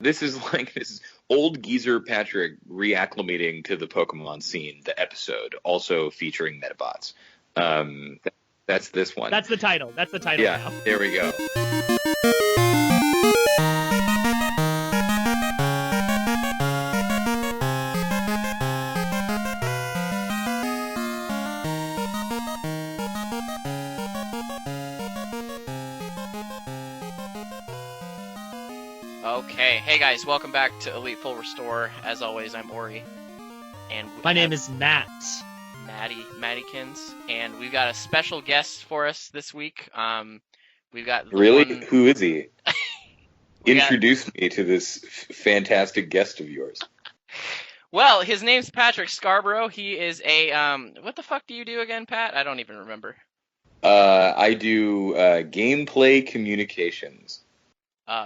This is old geezer Patrick reacclimating to the Pokemon scene, the episode, also featuring Metabots. That's this one. That's the title. That's the title now. There we go. Okay, hey guys, welcome back to Elite Full Restore. As always, I'm Aury, and my name is Matt. Mattykins, and we've got a special guest for us this week. We've got Who is he? Introduce me to this fantastic guest of yours. Well, his name's Patrick Scarborough. He is a what the fuck do you do again, Pat? I don't even remember. I do gameplay communications.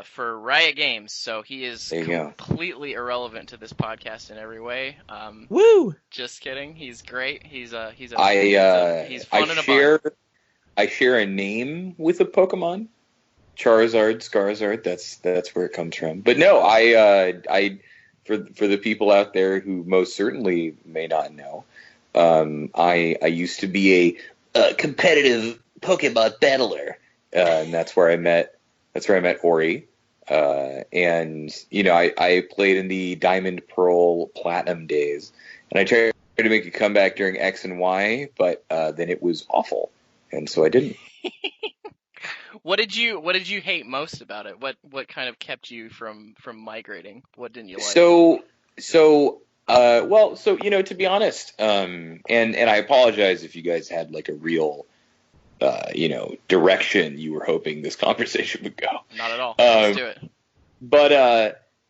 For Riot Games, so he is completely go. Irrelevant to this podcast in every way. Woo! Just kidding. He's great. He's fun and a bunch. I share a name with a Pokemon, Charizard, Scarizard. That's where it comes from. But no, I for the people out there who most certainly may not know, I used to be a competitive Pokemon battler, and that's where I met. That's where I met Aury, and I played in the Diamond, Pearl, Platinum days, and I tried to make a comeback during X and Y, but then it was awful, and so I didn't. What did you hate most about it? What kind of kept you from migrating? What didn't you like? So to be honest, and I apologize if you guys had like a real direction you were hoping this conversation would go. Not at all. Let's do it. But,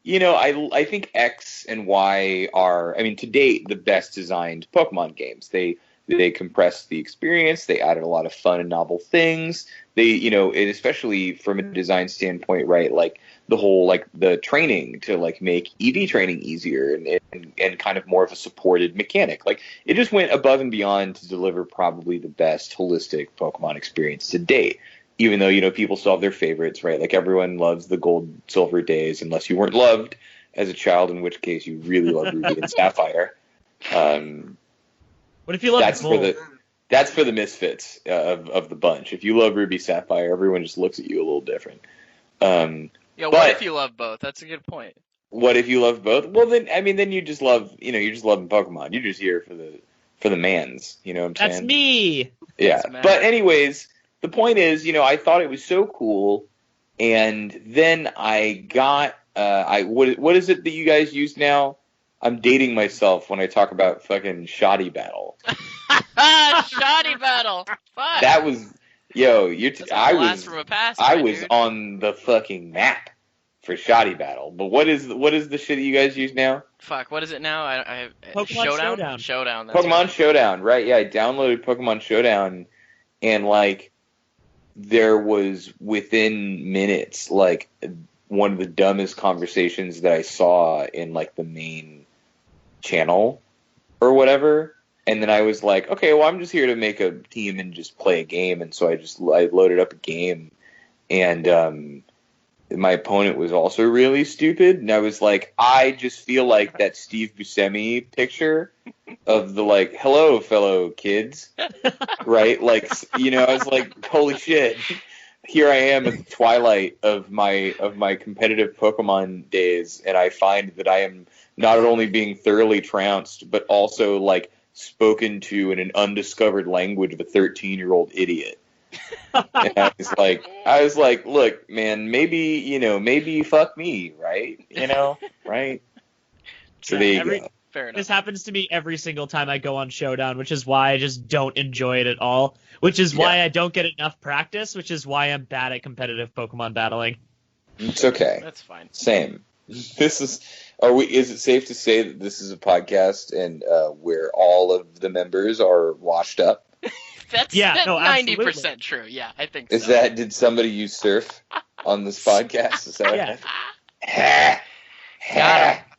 I think X and Y are, to date, the best designed Pokemon games. They compressed the experience. They added a lot of fun and novel things. They, and especially from a design standpoint, right, like the whole, like the training to like make EV training easier and kind of more of a supported mechanic. Like it just went above and beyond to deliver probably the best holistic Pokemon experience to date. Even though, people still have their favorites, right? Like everyone loves the gold, silver days, unless you weren't loved as a child, in which case you really love Ruby and Sapphire. What if you love gold? That's for the misfits of the bunch. If you love Ruby Sapphire, everyone just looks at you a little different. What if you love both? That's a good point. What if you love both? Well, then you just love, you're just loving Pokemon. You're just here for the mans. You know what I'm saying? That's me. Yeah. But anyways, the point is, I thought it was so cool, and then I got what is it that you guys use now? I'm dating myself when I talk about fucking Shoddy Battle. Shoddy Battle. Fuck. That was I was on the fucking map for Shoddy Battle. But what is the shit that you guys use now? Fuck, what is it now? I Pokemon Showdown. Showdown. Pokemon right. Showdown, right? Yeah, I downloaded Pokemon Showdown, and like there was within minutes like one of the dumbest conversations that I saw in like the main channel or whatever. And then I was like, okay, well, I'm just here to make a team and just play a game. And so I loaded up a game, and my opponent was also really stupid. And I was like, I just feel like that Steve Buscemi picture of the like, hello, fellow kids, right? Like, I was like, holy shit. Here I am at the twilight of my competitive Pokemon days, and I find that I am not only being thoroughly trounced, but also like spoken to in an undiscovered language of a 13-year-old idiot. And I was like, look, man, maybe fuck me, right? Right? So there you go. Fair enough. This happens to me every single time I go on Showdown, which is why I just don't enjoy it at all. Which is why I don't get enough practice, which is why I'm bad at competitive Pokemon battling. It's okay. That's fine. Same. Is it safe to say that this is a podcast and where all of the members are washed up? That's 90% true. Yeah, I think so. Did somebody use surf on this podcast? Is that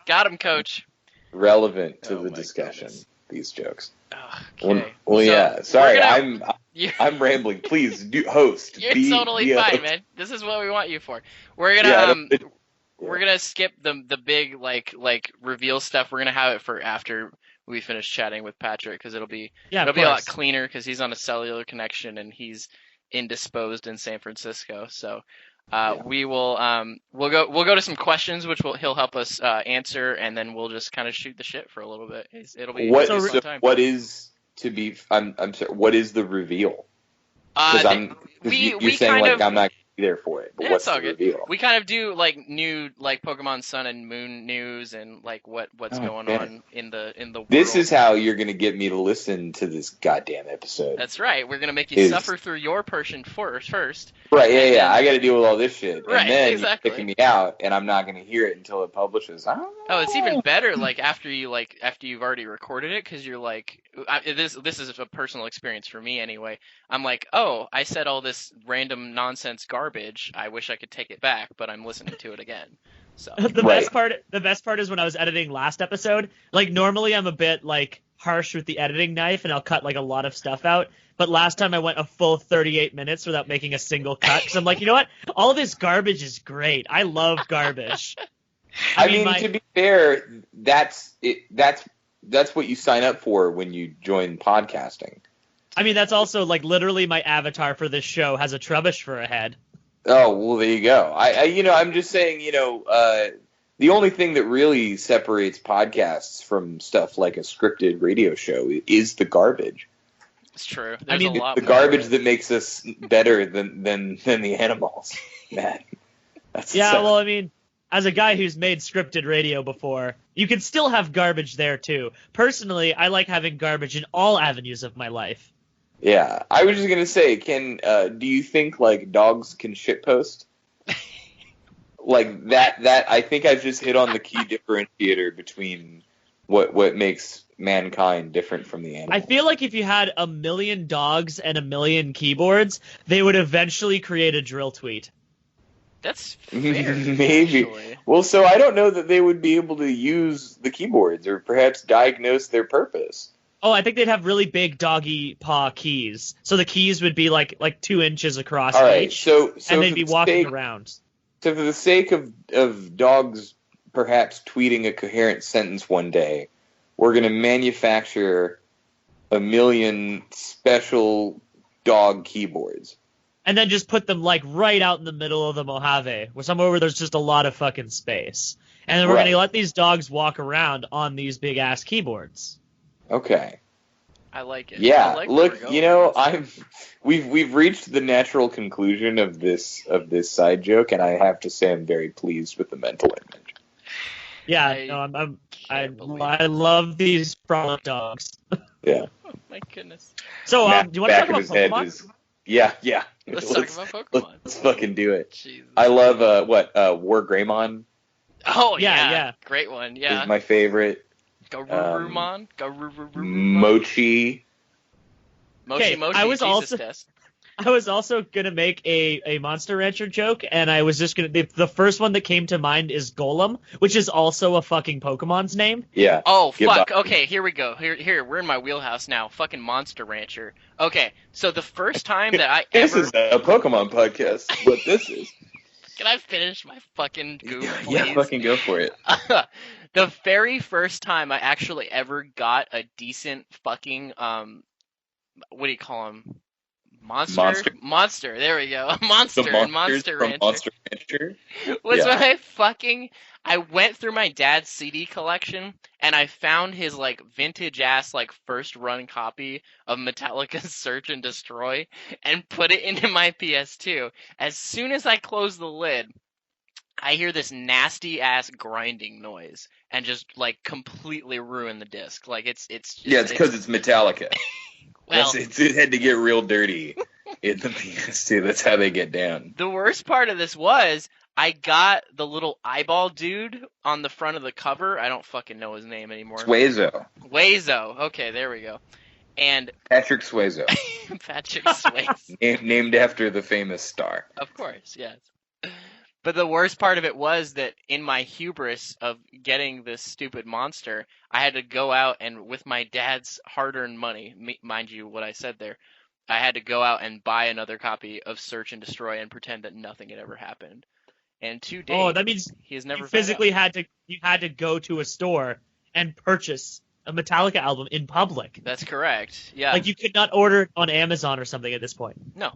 Got him, coach. Relevant to the discussion, these jokes. Okay. Well, sorry, I'm rambling. Please, host. You're totally fine, man. This is what we want you for. We're gonna we're gonna skip the big like reveal stuff. We're gonna have it for after we finish chatting with Patrick because it'll be a lot cleaner because he's on a cellular connection and he's indisposed in San Francisco. So we will we'll go to some questions which he'll help us answer, and then we'll just kind of shoot the shit for a little bit. It'll be a fun time. What is I'm sorry, what is the reveal? Because you're saying like I'm not there for it, but what's the reveal? We kind of do like new like Pokemon Sun and Moon news and like what's going on in the world. This is how you're gonna get me to listen to this goddamn episode. That's right. We're gonna make you suffer through your portion first. Right? Yeah. I got to deal with all this shit, right, and then exactly. you're kicking me out, and I'm not gonna hear it until it publishes. Oh, it's even better like after you've already recorded it because you're like this is a personal experience for me anyway. I'm like, oh, I said all this random nonsense garbage. I wish I could take it back, but I'm listening to it again. So the best part is when I was editing last episode. Like normally I'm a bit like harsh with the editing knife and I'll cut like a lot of stuff out. But last time I went a full 38 minutes without making a single cut because I'm like, you know what? All this garbage is great. I love garbage. I mean, to be fair, that's what you sign up for when you join podcasting. I mean, that's also like literally my avatar for this show has a Trubbish for a head. Oh, well, there you go. I'm just saying, the only thing that really separates podcasts from stuff like a scripted radio show is the garbage. It's true. There's a lot the garbage that makes us better than the animals, man. Well, I mean, as a guy who's made scripted radio before, you can still have garbage there too. Personally, I like having garbage in all avenues of my life. Yeah, I was just gonna say, do you think like dogs can shitpost? Like that I think I've just hit on the key differentiator between what makes mankind different from the animals. I feel like if you had 1 million dogs and 1 million keyboards, they would eventually create a drill tweet. That's fair, maybe. Actually. Well, so I don't know that they would be able to use the keyboards or perhaps diagnose their purpose. Oh, I think they'd have really big doggy paw keys. So the keys would be like 2 inches across each. So and they'd be walking around. So for the sake of dogs perhaps tweeting a coherent sentence one day, we're going to manufacture 1 million special dog keyboards. And then just put them like right out in the middle of the Mojave, somewhere where there's just a lot of fucking space. And then we're going to let these dogs walk around on these big ass keyboards. Okay. I like it. Yeah, look, we've reached the natural conclusion of this side joke, and I have to say I'm very pleased with the mental image. Yeah, I love these frolic dogs. Yeah. Oh my goodness. So, do you want to talk about Pokemon? Yeah. Let's talk about Pokemon. Let's fucking do it. Jesus. I love War Greymon. Oh yeah, great one. Yeah, is my favorite. Garurumon. Mochi. Test. I was also gonna make a Monster Rancher joke, and I was just gonna. The first one that came to mind is Golem, which is also a fucking Pokemon's name. Yeah. Oh fuck. Okay, here we go. Here, we're in my wheelhouse now. Fucking Monster Rancher. Okay, so the first time that I this is a Pokemon podcast. What this is. Can I finish my fucking goof, please? Yeah, fucking go for it. The very first time I actually ever got a decent fucking what do you call him? Monster. There we go. Monster and Monster Rancher. Monster Rancher. Was when I went through my dad's CD collection and I found his like vintage ass like first run copy of Metallica's Search and Destroy and put it into my PS2. As soon as I closed the lid, I hear this nasty ass grinding noise and just like completely ruin the disc. Like it's because it's Metallica. Well, it had to get real dirty in the PS2. That's how they get down. The worst part of this was I got the little eyeball dude on the front of the cover. I don't fucking know his name anymore. Swayzo. Okay, there we go. And Patrick Swayzo. Patrick Swayze. Named after the famous star. Of course, yes. But the worst part of it was that in my hubris of getting this stupid monster, I had to go out and with my dad's hard-earned money, mind you what I said there, I had to go out and buy another copy of Search and Destroy and pretend that nothing had ever happened. and to date, Oh, that means he has never you found physically out. had to go to a store and purchase a Metallica album in public. That's correct. Yeah. Like, you could not order it on Amazon or something at this point. No.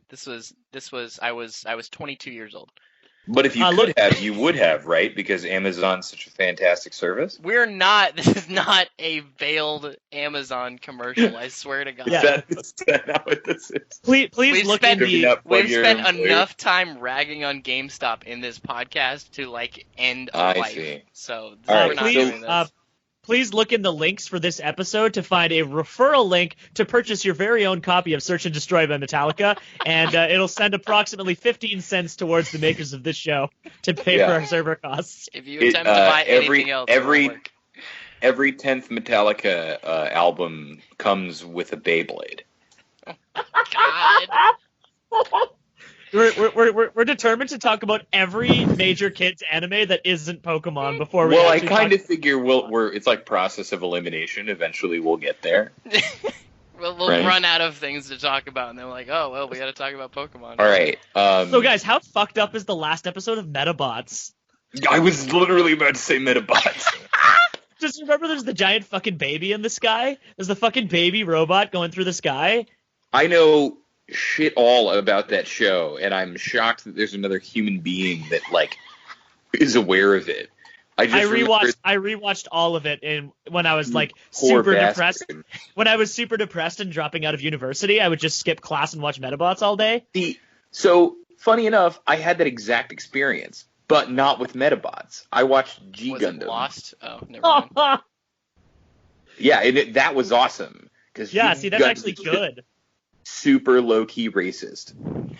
This was I was 22 years old. But if you could have, you would have, right? Because Amazon's such a fantastic service. This is not a veiled Amazon commercial, I swear to God. Yeah. Is that not what this is? Please We've look spent- in the... We've spent enough time ragging on GameStop in this podcast to, like, end a I life. see. So All right, we're not please, doing this. please look in the links for this episode to find a referral link to purchase your very own copy of Search and Destroy by Metallica, and it'll send approximately 15 cents towards the makers of this show to pay for our server costs. If you attempt to buy anything else, it won't work. Every 10th Metallica album comes with a Beyblade. God. We're determined to talk about every major kids anime that isn't Pokemon before we. Well, I actually kind talk- of figure it's like process of elimination. Eventually, we'll get there. We'll Right. run out of things to talk about, and then we're like, oh, well, we got to talk about Pokemon. All right. So, guys, how fucked up is the last episode of Metabots? I was literally about to say Metabots. Just remember, there's the giant fucking baby in the sky. There's the fucking baby robot going through the sky. I know shit all about that show, and I'm shocked that there's another human being that like is aware of it. I rewatched all of it when I was like poor super bastard. depressed. When I was super depressed and dropping out of university, I would just skip class and watch Metabots all day. So funny enough, I had that exact experience, but not with Metabots. I watched G Was it Gundam. Lost? Oh, never mind. Yeah, and that was awesome. Yeah, see, that's actually good. Super low key racist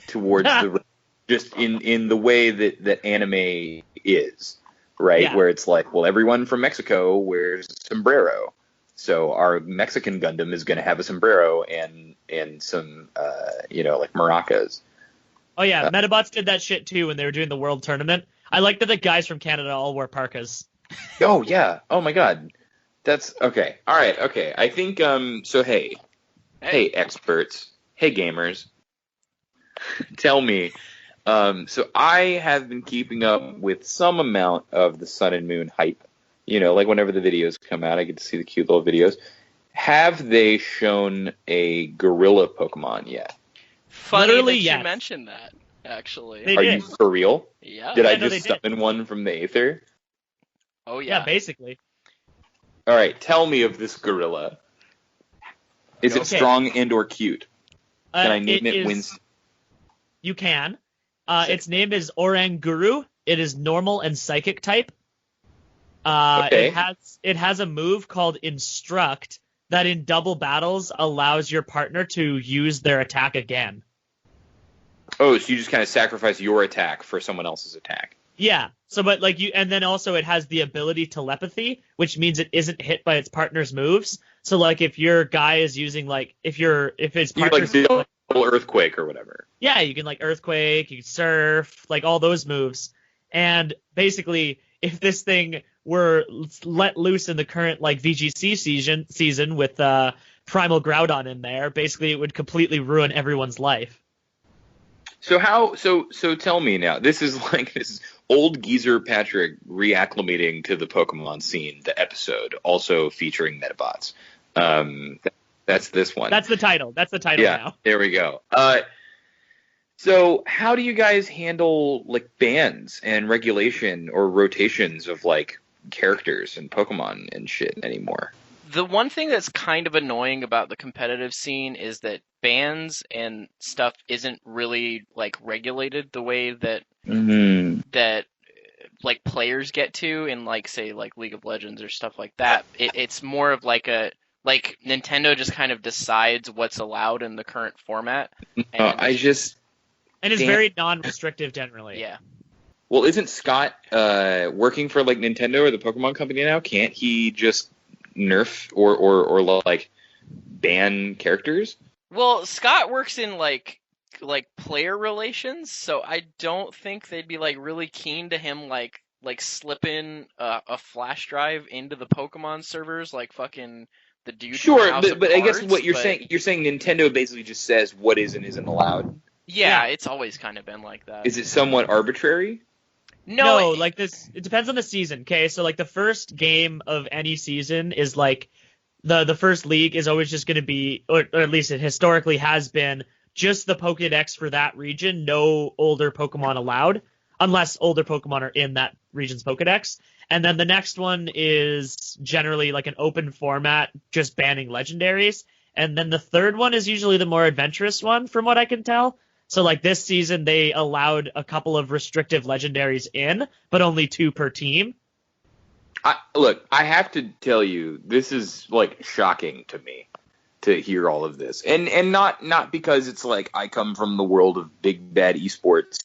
towards the just in the way that anime is, right? Yeah. Where it's like, well, everyone from Mexico wears a sombrero, so our Mexican Gundam is going to have a sombrero and some like maracas. Oh yeah, Metabots did that shit too when they were doing the world tournament. I like that the guys from Canada all wear parkas. Oh yeah. Oh my God. That's okay. All right. Okay. I think so. Hey, experts. Hey, gamers. Tell me. So I have been keeping up with some amount of the Sun and Moon hype. You know, like whenever the videos come out, I get to see the cute little videos. Have they shown a gorilla Pokemon yet? Funny Literally, that yes. you mentioned that, actually. They Are did. you for real? Yeah. Did I no, just they did. summon one from the aether? Oh, Yeah, yeah. basically. All right. Tell me of this gorilla. Is it Okay. strong and or cute? Can I name it is- Winston? You can. Its name is Oranguru. It is normal and psychic type. Okay. It has a move called Instruct that in double battles allows your partner to use their attack again. Oh, so you just kind of sacrifice your attack for someone else's attack. Yeah. So, but like you, and then also it has the ability telepathy, which means it isn't hit by its partner's moves. So, like if your guy is using like if his You partner's like double earthquake or whatever. yeah, you can like earthquake, you can surf, like all those moves. And basically, if this thing were let loose in the current like VGC season with Primal Groudon in there, basically it would completely ruin everyone's life. So tell me now. This is old geezer Patrick reacclimating to the Pokemon scene. The episode also featuring Metabots. That's this one. That's the title. That's the title yeah. now. There we go. So how do you guys handle like bans and regulation or rotations of like characters and Pokemon and shit anymore? The one thing that's kind of annoying about the competitive scene is that bans and stuff isn't really like regulated the way that that like players get to in like say like League of Legends or stuff like that. It's more of like Nintendo just kind of decides what's allowed in the current format. And And it's very non-restrictive generally. yeah. Well, isn't Scott working for like Nintendo or the Pokemon Company now? Can't he just nerf or like ban characters? Well, Scott works in like player relations, so I don't think they'd be like really keen to him like slipping a flash drive into the Pokemon servers like fucking the dude. Sure, from House of but I guess Cards, what you're saying Nintendo basically just says what is and isn't allowed. Yeah, Yeah. it's always kind of been like that. Is it somewhat arbitrary? No, like this, it depends on the season. Okay, so like the first game of any season is like the first league is always just going to be, or at least it historically has been, just the Pokédex for that region. No older Pokemon allowed, unless older Pokemon are in that region's Pokédex. And then the next one is generally like an open format, just banning legendaries. And then the third one is usually the more adventurous one, from what I can tell. So like this season, they allowed a couple of restrictive legendaries in, but only 2 per team. Look, I have to tell you, this is like shocking to me to hear all of this, and not because it's like I come from the world of big bad esports,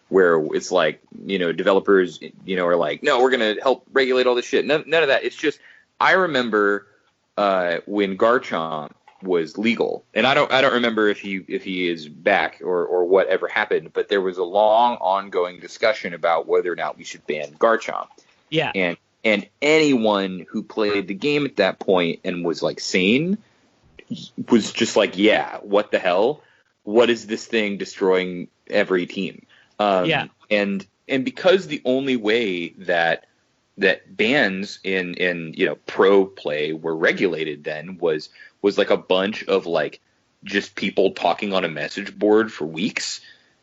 where it's like, you know, developers, you know, are like, no, we're gonna help regulate all this shit. None of that. It's just I remember when Garchomp was legal, and I don't remember if he is back or whatever happened, but there was a long ongoing discussion about whether or not we should ban Garchomp. Yeah. And anyone who played the game at that point and was like sane was just like, yeah, what the hell? What is this thing destroying every team? Yeah. And because the only way that bans in you know pro play were regulated then was like a bunch of like just people talking on a message board for weeks.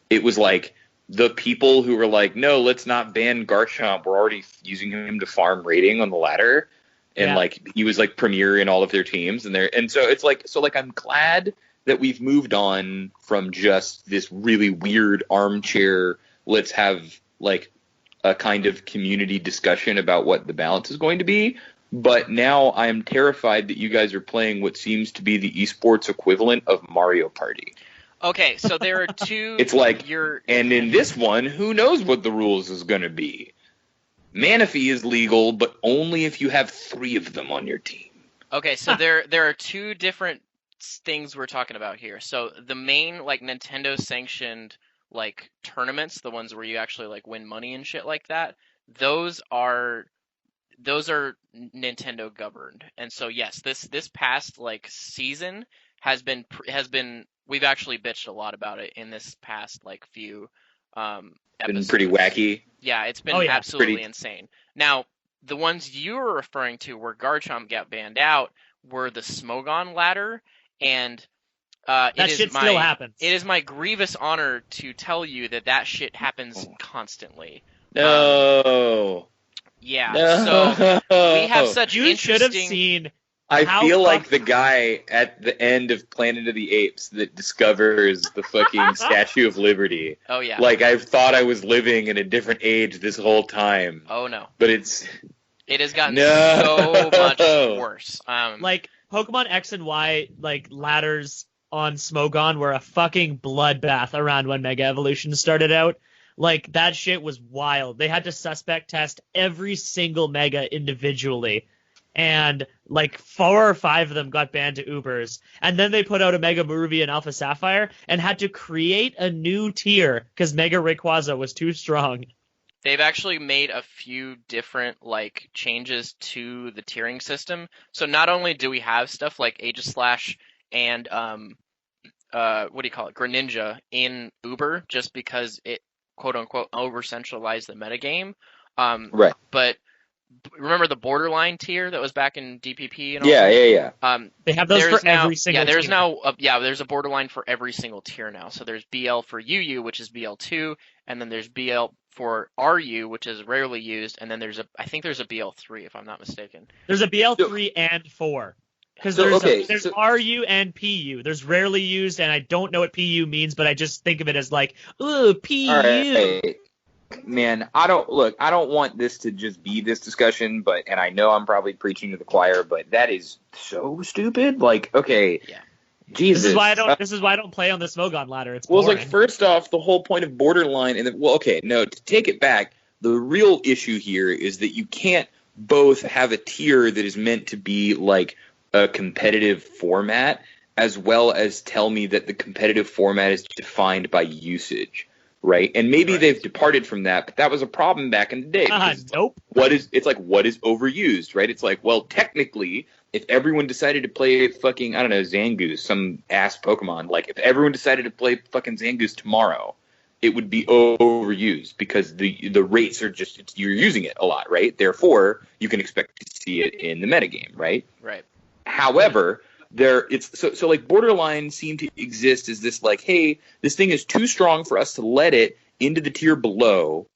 It was like the people who were like, no, let's not ban Garchomp. We're already using him to farm rating on the ladder. And like he was like premier in all of their teams, and so it's like, so like I'm glad that we've moved on from just this really weird armchair, let's have like a kind of community discussion about what the balance is going to be. But now I'm terrified that you guys are playing what seems to be the esports equivalent of Mario Party. Okay, so there are 2. It's like, and in this one, who knows what the rules is going to be? Manaphy is legal, but only if you have 3 of them on your team. Okay, so there are 2 different things we're talking about here. So the main like Nintendo sanctioned like tournaments, the ones where you actually like win money and shit like that, those are Nintendo governed. And so yes, this past like season has been we've actually bitched a lot about it in this past like few episodes. Been pretty wacky. Yeah, it's been absolutely insane. Now, the ones you were referring to where Garchomp got banned out were the Smogon ladder, and that shit still happens. It is my grievous honor to tell you that shit happens constantly. No. Yeah. No. So we have such you interesting. should have seen. I feel like the guy at the end of Planet of the Apes that discovers the fucking Statue of Liberty. Oh yeah. Like I've thought I was living in a different age this whole time. Oh no. But it has gotten so much worse. Like Pokemon X and Y, like ladders on Smogon were a fucking bloodbath around when Mega Evolution started out. Like that shit was wild. They had to suspect test every single Mega individually. And like 4 or 5 of them got banned to Ubers. And then they put out a Mega Maruvi and Alpha Sapphire and had to create a new tier because Mega Rayquaza was too strong. They've actually made a few different like changes to the tiering system. So not only do we have stuff like Aegislash and what do you call it, Greninja in Uber just because it quote unquote over centralized the metagame. right. But remember the borderline tier that was back in DPP and all Yeah. They have those for every single there's tier. now there's a borderline for every single tier now. So there's BL for UU, which is BL2, and then there's BL for RU, which is rarely used, and then I think there's a BL3 if I'm not mistaken. There's a BL3 and 4. Because there's RU and PU. There's rarely used, and I don't know what PU means, but I just think of it as like, ooh, PU. All right. Man, I don't want this to just be this discussion, and I know I'm probably preaching to the choir, but that is so stupid. Like, okay, yeah. Jesus. This is why I don't play on the Smogon ladder. It's boring. Well, it's like, first off, the whole point of borderline, to take it back, the real issue here is that you can't both have a tier that is meant to be like a competitive format, as well as tell me that the competitive format is defined by usage. Right, and maybe they've departed from that, but that was a problem back in the day. Nope. What is overused, right? It's like, well, technically, if everyone decided to play fucking, I don't know, Zangoose, some ass Pokemon, like if everyone decided to play fucking Zangoose tomorrow, it would be overused because the rates are just, you're using it a lot, right? Therefore, you can expect to see it in the metagame, right? Right. However, so like borderline seem to exist as this like, hey, this thing is too strong for us to let it into the tier below,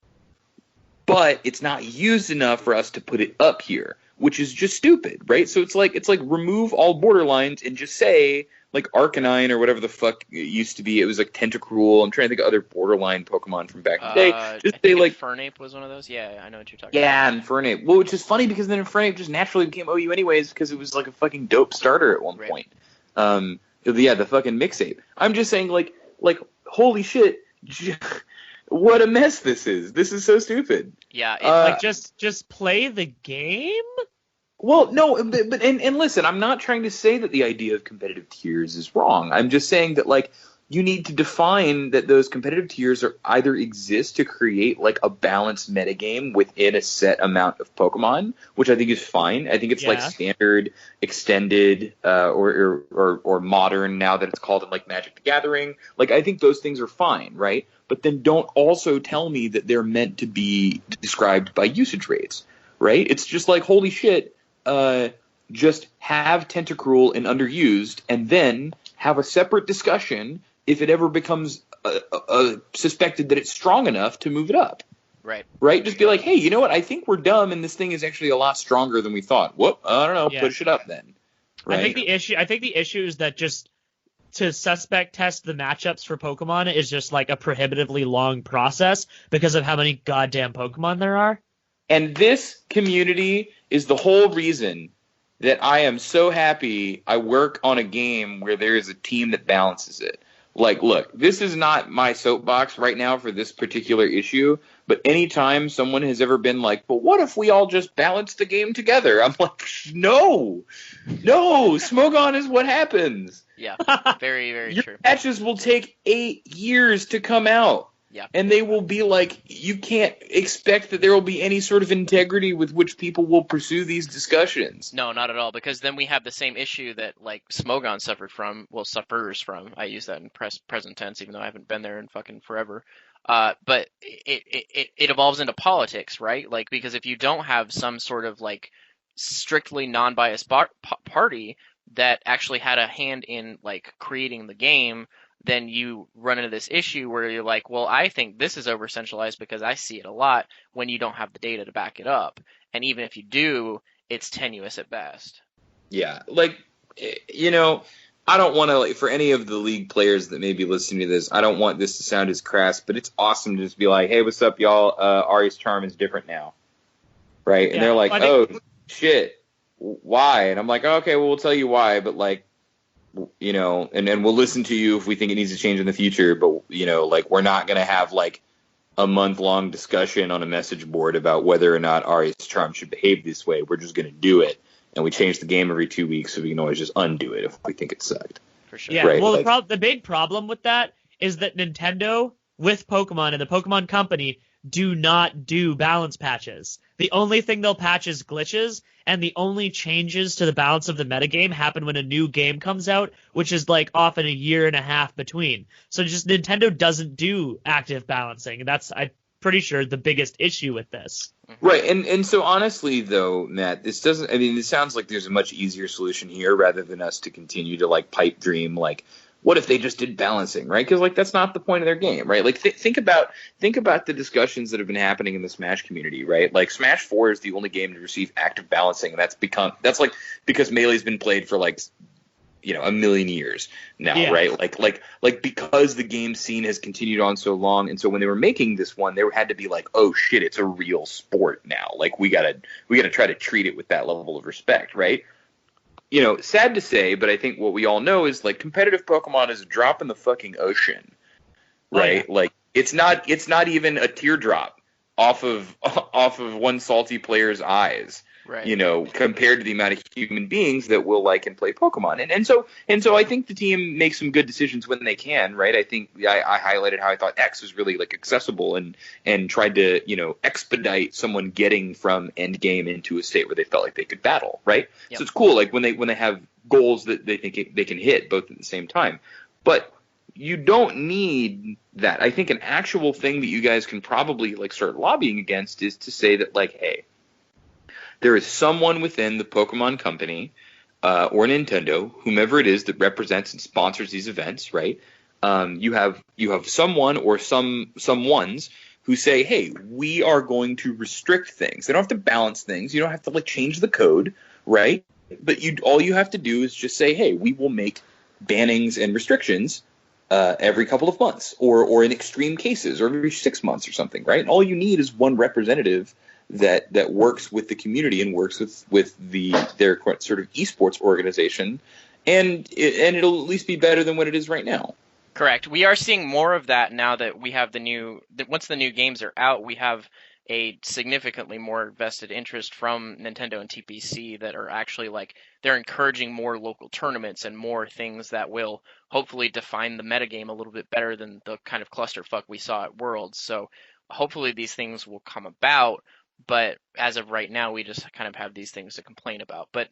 but it's not used enough for us to put it up here, which is just stupid, right? So it's like remove all borderlines and just say like Arcanine or whatever the fuck it used to be. It was like Tentacruel. I'm trying to think of other borderline Pokemon from back in the day. Just I say think like Infernape was one of those. Yeah, I know what you're talking about. yeah, Infernape. Well, which is funny because then Infernape just naturally became OU anyways because it was like a fucking dope starter at one point. Yeah, the fucking Mixape. I'm just saying like holy shit. What a mess this is. This is so stupid. Yeah, like just play the game? Well, no, but listen, I'm not trying to say that the idea of competitive tiers is wrong. I'm just saying that like you need to define that those competitive tiers are either exist to create like a balanced metagame within a set amount of Pokemon, which I think is fine. I think it's like standard, extended, or modern now that it's called in like Magic the Gathering. Like I think those things are fine, right? But then don't also tell me that they're meant to be described by usage rates, right? It's just like holy shit. Just have Tentacruel and underused, and then have a separate discussion if it ever becomes suspected that it's strong enough to move it up. Right. Right? Just be like, hey, you know what? I think we're dumb, and this thing is actually a lot stronger than we thought. Whoop, I don't know. Yeah. Push it up then. Right? I think the issue is that just to suspect test the matchups for Pokemon is just like a prohibitively long process because of how many goddamn Pokemon there are. And this community is the whole reason that I am so happy I work on a game where there is a team that balances it. Like, look, this is not my soapbox right now for this particular issue, but anytime someone has ever been like, but what if we all just balance the game together? I'm like, no, Smogon is what happens. Yeah, very, very Your true. patches will take 8 years to come out. Yeah. And they will be like, you can't expect that there will be any sort of integrity with which people will pursue these discussions. No, not at all, because then we have the same issue that like Smogon suffers from. I use that in present tense, even though I haven't been there in fucking forever. But it evolves into politics, right? Like, because if you don't have some sort of like strictly non-biased party that actually had a hand in like creating the game, then you run into this issue where you're like, well, I think this is over-centralized because I see it a lot when you don't have the data to back it up. And even if you do, it's tenuous at best. Yeah, like, you know, I don't want to, like, for any of the league players that may be listening to this, I don't want this to sound as crass, but it's awesome to just be like, hey, what's up, y'all? Aury's charm is different now. Right? And they're like, oh, shit, why? And I'm like, okay, well, we'll tell you why, but, like, you know, and we'll listen to you if we think it needs to change in the future, but, you know, like, we're not going to have, like, a month-long discussion on a message board about whether or not Aury's charm should behave this way. We're just going to do it, and we change the game every 2 weeks, so we can always just undo it if we think it sucked. For sure. Yeah, right? Well, the big problem with that is that Nintendo, with Pokemon and the Pokemon Company, do not do balance patches. The only thing they'll patch is glitches, and the only changes to the balance of the metagame happen when a new game comes out, which is like often a year and a half between. So just Nintendo doesn't do active balancing, and that's, I'm pretty sure, the biggest issue with this. Right, and so honestly, though, Matt, this doesn't, I mean, it sounds like there's a much easier solution here rather than us to continue to, like, pipe dream, like, what if they just did balancing, right? Because, like, that's not the point of their game, right? Like, think about the discussions that have been happening in the Smash community, right? Like, Smash 4 is the only game to receive active balancing, and that's like because Melee's been played for, like, you know, a million years now, yeah. Right? Like because the game scene has continued on so long, and so when they were making this one, they had to be like, oh shit, it's a real sport now. Like, we gotta try to treat it with that level of respect, right? You know, sad to say, but I think what we all know is, like, competitive Pokemon is a drop in the fucking ocean, right? Oh, yeah. Like, it's not even a teardrop off of one salty player's eyes. Right. You know, compared to the amount of human beings that will like and play Pokemon. And so I think the team makes some good decisions when they can, right? I think I highlighted how I thought X was really like accessible and tried to, you know, expedite someone getting from end game into a state where they felt like they could battle, right? Yep. So it's cool, like when they have goals that they think they can hit both at the same time. But you don't need that. I think an actual thing that you guys can probably like start lobbying against is to say that, like, hey, there is someone within the Pokemon company or Nintendo, whomever it is that represents and sponsors these events, right? You have someone or some ones who say, hey, we are going to restrict things. They don't have to balance things. You don't have to like change the code, right? But all you have to do is just say, hey, we will make bannings and restrictions every couple of months, or in extreme cases, or every 6 months or something, right? And all you need is one representative that works with the community and works with their sort of esports organization, and it'll at least be better than what it is right now. Correct. We are seeing more of that now that we have once the new games are out, we have a significantly more vested interest from Nintendo and TPC that are actually like, they're encouraging more local tournaments and more things that will hopefully define the metagame a little bit better than the kind of clusterfuck we saw at Worlds. So hopefully these things will come about. But as of right now, we just kind of have these things to complain about. But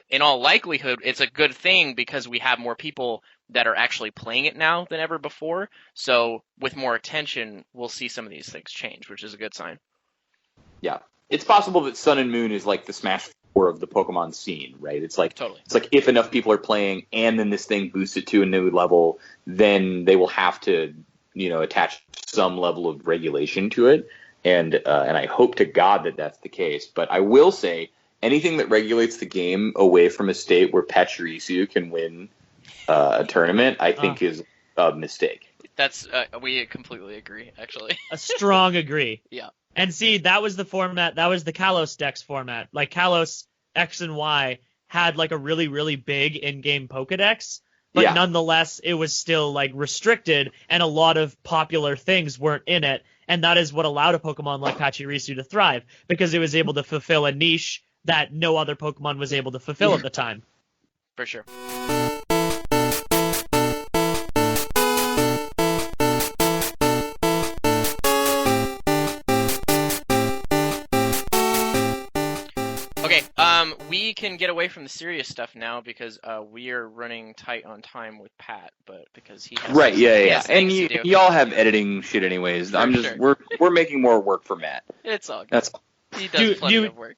in all likelihood, it's a good thing because we have more people that are actually playing it now than ever before. So with more attention, we'll see some of these things change, which is a good sign. Yeah. It's possible that Sun and Moon is like the Smash 4 of the Pokemon scene, right? It's like Totally. It's like if enough people are playing and then this thing boosts it to a new level, then they will have to, you know, attach some level of regulation to it. And I hope to God that that's the case. But I will say anything that regulates the game away from a state where PIKACHU can win a tournament, I think is a mistake. That's we completely agree, actually. A strong agree. Yeah. And see, that was the format. That was the Kalos Dex format. Like Kalos X and Y had like a really, really big in-game Pokedex, but nonetheless, it was still like restricted, and a lot of popular things weren't in it. And that is what allowed a Pokemon like Pachirisu to thrive, because it was able to fulfill a niche that no other Pokemon was able to fulfill at the time. For sure. Okay, we can get away from the serious stuff now because we are running tight on time with Pat, but because he has and y'all have editing shit anyways. We're making more work for Matt. It's all good. That's all. He does plenty of work.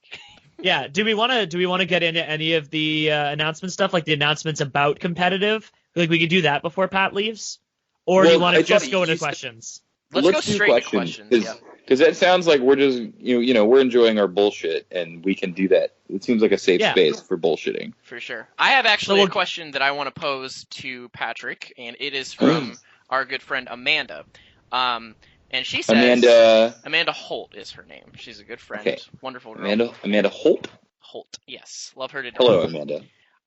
Yeah. Do we want to get into any of the announcement stuff, like the announcements about competitive? Like we could do that before Pat leaves, or do you want to just go into questions? Let's go straight to questions. Because that sounds like we're just we're enjoying our bullshit, and we can do that. It seems like a safe space for bullshitting. For sure. I have actually a question that I want to pose to Patrick, and it is from our good friend Amanda. And she says Amanda Holt is her name. She's a good friend, wonderful girl. Amanda Holt. Holt, yes, love her to death. Hello, Amanda.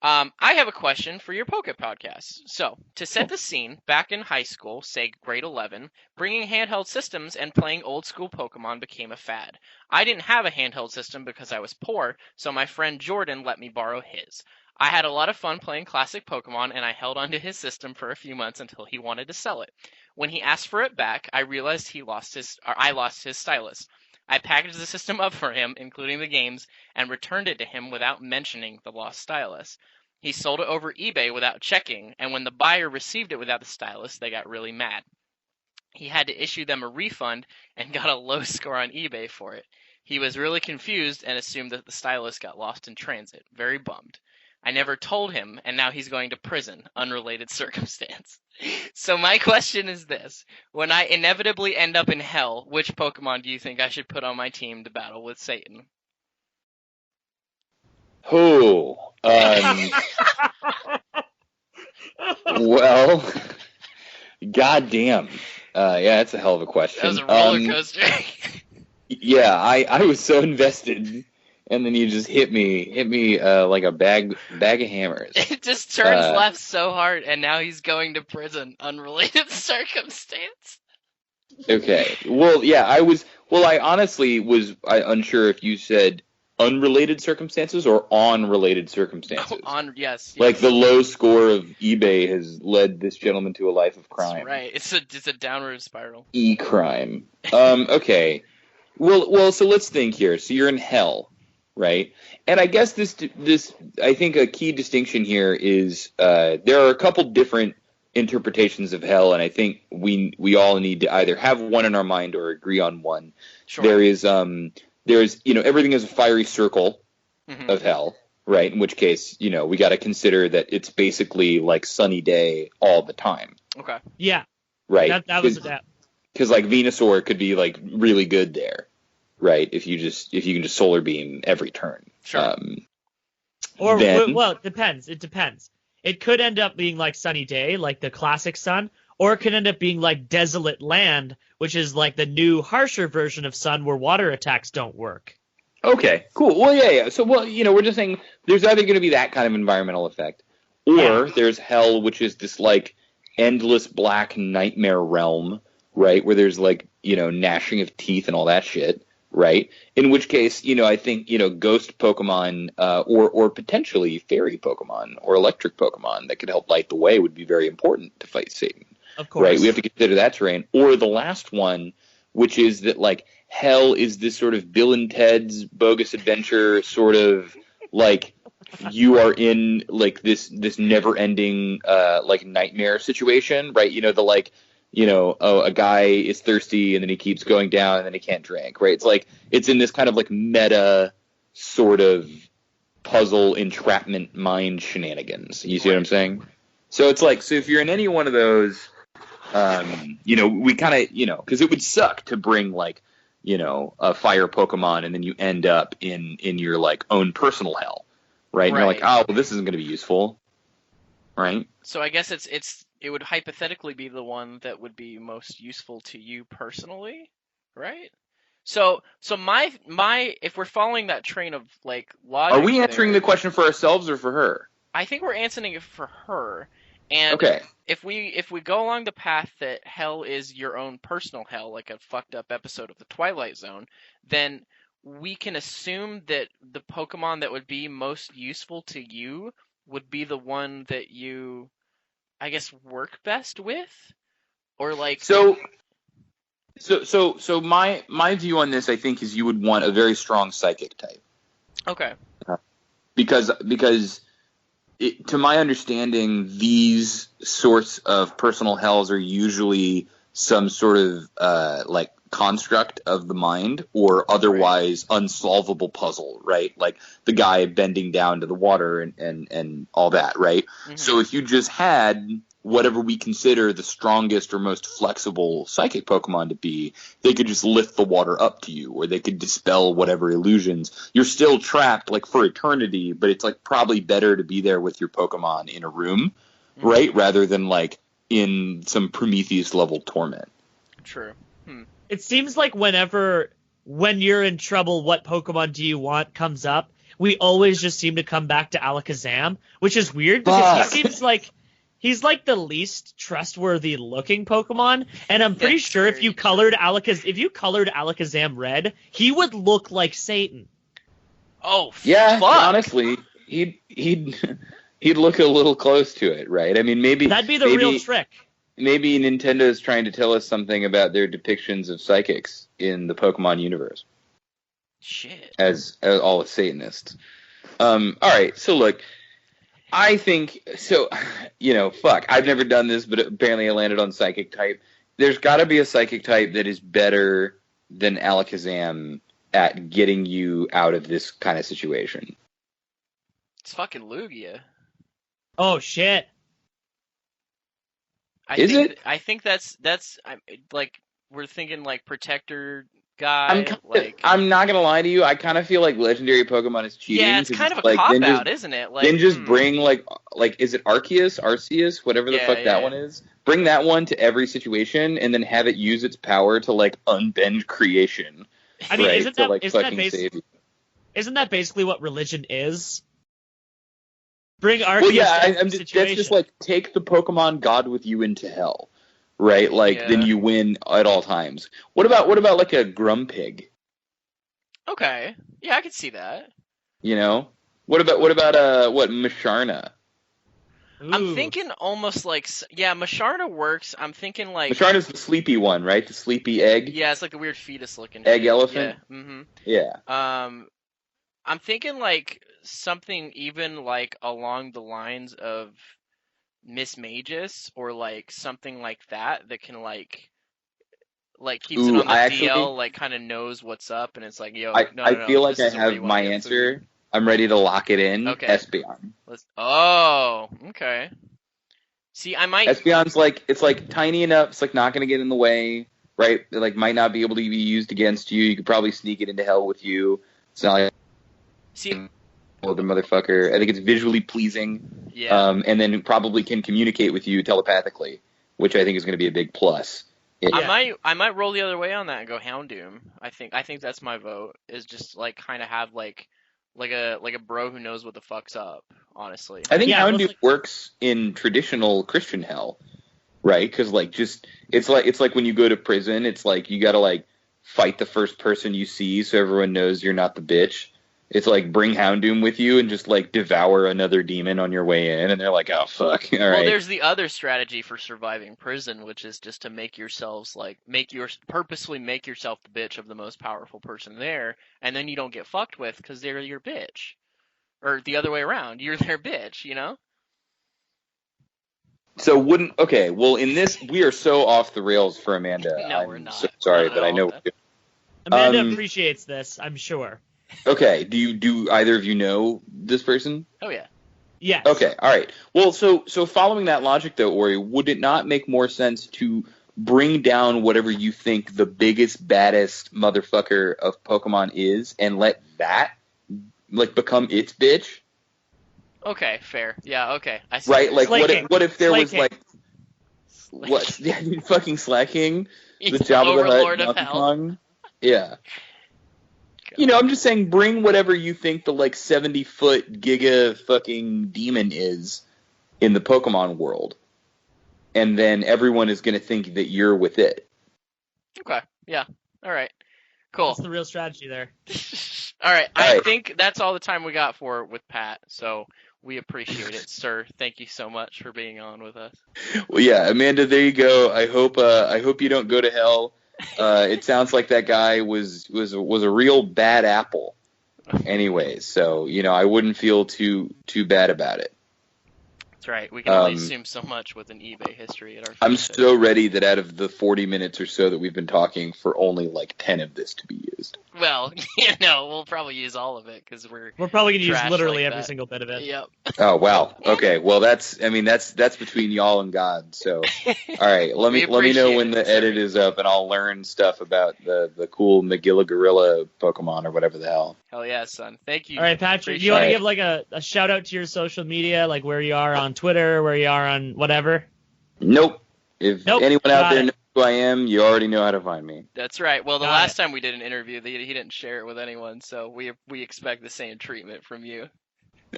I have a question for your Poke Podcast. So, to set the scene, back in high school, say grade 11, bringing handheld systems and playing old school Pokemon became a fad. I didn't have a handheld system because I was poor, so my friend Jordan let me borrow his. I had a lot of fun playing classic Pokemon, and I held onto his system for a few months until he wanted to sell it. When he asked for it back, I realized I lost his stylus. I packaged the system up for him, including the games, and returned it to him without mentioning the lost stylus. He sold it over eBay without checking, and when the buyer received it without the stylus, they got really mad. He had to issue them a refund and got a low score on eBay for it. He was really confused and assumed that the stylus got lost in transit. Very bummed. I never told him, and now he's going to prison. Unrelated circumstance. So my question is this. When I inevitably end up in hell, which Pokemon do you think I should put on my team to battle with Satan? Well, goddamn. Yeah, that's a hell of a question. That was a roller coaster. Yeah, I was so invested, and then you just hit me like a bag of hammers. It just turns left so hard, and now he's going to prison. Unrelated circumstance. Okay. Well, yeah, I honestly was unsure if you said unrelated circumstances or on related circumstances? Yes. Like the low score of eBay has led this gentleman to a life of crime. That's right. It's a downward spiral. E-crime. Okay. Well, so let's think here. So you're in hell, right? And I guess this I think a key distinction here is there are a couple different interpretations of hell, and I think we all need to either have one in our mind or agree on one. Sure. There's everything is a fiery circle of hell, right? In which case, we got to consider that it's basically like sunny day all the time. Okay. Yeah. Right. That was that. Because like Venusaur could be like really good there, right? If you can just solar beam every turn. Sure. Well, it depends. It depends. It could end up being like sunny day, like the classic sun, or it could end up being like desolate land, which is like the new harsher version of sun where water attacks don't work. Okay, cool. Well, yeah. So, we're just saying there's either going to be that kind of environmental effect, or there's hell, which is this like endless black nightmare realm, right? Where there's like, gnashing of teeth and all that shit, right? In which case, I think, ghost Pokemon, or potentially fairy Pokemon or electric Pokemon that could help light the way would be very important to fight Satan. Of course. Right? We have to consider that terrain. Or the last one, which is that like hell is this sort of Bill and Ted's Bogus Adventure sort of like you are in like this never ending like nightmare situation, right? A guy is thirsty and then he keeps going down and then he can't drink, right? It's like it's in this kind of like meta sort of puzzle entrapment mind shenanigans. You see what I'm saying? So it's like, so if you're in any one of those, we kind of, because it would suck to bring like, a fire Pokemon and then you end up in your like own personal hell, right? And you're like, oh, well, this isn't going to be useful, right? So I guess it would hypothetically be the one that would be most useful to you personally, right? So my if we're following that train of like logic, are we answering the question for ourselves or for her? I think we're answering it for her. And okay. If we go along the path that hell is your own personal hell, like a fucked up episode of the Twilight Zone, then we can assume that the Pokemon that would be most useful to you would be the one that you, I guess, work best with, or like. So my view on this, I think, is you would want a very strong psychic type. Okay. Because to my understanding, these sorts of personal hells are usually some sort of like construct of the mind or otherwise unsolvable puzzle, right? Like the guy bending down to the water and all that, right? Mm-hmm. So if you just had whatever we consider the strongest or most flexible psychic Pokemon to be, they could just lift the water up to you, or they could dispel whatever illusions. You're still trapped like for eternity, but it's like probably better to be there with your Pokemon in a room, right? Rather than like in some Prometheus level torment. True. It seems like when you're in trouble, what Pokemon do you want comes up. We always just seem to come back to Alakazam, which is weird because he seems like he's like the least trustworthy looking Pokemon, and I'm pretty sure if you colored Alakazam red, he would look like Satan. Oh, yeah, fuck. Honestly, he'd look a little close to it, right? I mean, maybe that'd be the real trick. Maybe Nintendo is trying to tell us something about their depictions of psychics in the Pokemon universe. Shit. As all Satanists. All right, so look. I think, so, fuck, I've never done this, but apparently I landed on Psychic type. There's got to be a Psychic type that is better than Alakazam at getting you out of this kind of situation. It's fucking Lugia. Oh, shit. I think that's like, we're thinking like Protector guy. I'm not gonna lie to you. I kind of feel like Legendary Pokemon is cheating. Yeah, it's kind of a cop out, isn't it? Like, then just bring like is it Arceus, whatever the fuck that one is. Bring that one to every situation, and then have it use its power to like unbend creation. I mean, isn't that basically what religion is? Bring Arceus. Well, yeah, that's just like take the Pokemon God with you into hell. Right, like then you win at all times. What about like a Grumpig? Okay. Yeah, I could see that. You know, what about Masharna? I'm Ooh. thinking almost like Masharna works. I'm thinking like Masharna's the sleepy one, right? The sleepy egg. yeah, it's like a weird fetus looking Egg thing. elephant? Yeah. Mm-hmm. Yeah. I'm thinking like something even like along the lines of Miss Magus or like something like that can like keeps it Ooh, on the I DL, actually, like kind of knows what's up, and it's like, yo, I, no, I no, no, feel like this I isn't where you have want my to get food. answer. I'm ready to lock it in. Okay. Espeon. Oh, okay. See, I might. Espeon's like, it's like tiny enough. It's like not going to get in the way, right? It, like might not be able to be used against you. You could probably sneak it into hell with you. It's not like See, oh, the motherfucker. I think it's visually pleasing. yeah. And then probably can communicate with you telepathically, which I think is going to be a big plus. I might roll the other way on that and go Houndoom. I think that's my vote. Is just like kind of have like a bro who knows what the fuck's up. Honestly. I think Yeah, Houndoom works in traditional Christian hell, right? Because like just it's like when you go to prison, it's like you got to like fight the first person you see, so everyone knows you're not the bitch. It's like bring Houndoom with you and just like devour another demon on your way in, and they're like, oh fuck, all right. Well, there's the other strategy for surviving prison, which is just to make yourselves purposely make yourself the bitch of the most powerful person there, and then you don't get fucked with because they're your bitch, or the other way around, you're their bitch, you know? So okay? Well, in this we are so off the rails for Amanda. No, we're I'm not. so sorry, Not at but I all. know. Amanda appreciates this, I'm sure. Okay, do either of you know this person? Oh yeah. Yes. Okay, all right. Well, so following that logic, though, Ori, would it not make more sense to bring down whatever you think the biggest, baddest motherfucker of Pokemon is, and let that like become its bitch? Okay, fair. Yeah, okay. I see. Right? Like, Slaking. what if there was Slaking. like what? Yeah, you fucking Slaking, the He's Jabba the Hutt Overlord of Donkey Hell. Kong? Yeah. You know, I'm just saying, bring whatever you think the like 70-foot giga fucking demon is in the Pokemon world, and then everyone is going to think that you're with it. Okay. Yeah. All right. Cool. That's the real strategy there. All right. All I right. think that's all the time we got with Pat. So we appreciate it, sir. Thank you so much for being on with us. Well, yeah, Amanda, there you go. I hope you don't go to hell. It sounds like that guy was a real bad apple. Anyways, so you know, I wouldn't feel too bad about it. That's right. We can only assume so much with an eBay history at our. I'm so ready that out of the 40 minutes or so that we've been talking, for only like 10 of this to be used. Well, you know, we'll probably use all of it because we're probably gonna use trash literally like every that. single bit of it. Yep. Oh wow. Okay. Well, that's between y'all and God. So, all right. Let me know when the edit is up, and I'll learn stuff about the cool Magilla Gorilla Pokemon or whatever the hell. Hell yeah, son. Thank you. All right, Patrick, do you want to give like a shout out to your social media, like where you are on Twitter, where you are on whatever? Nope. If anyone out there Got it. knows who I am, you already know how to find me. That's right. Well, the Got last it. time we did an interview, he didn't share it with anyone, so we expect the same treatment from you.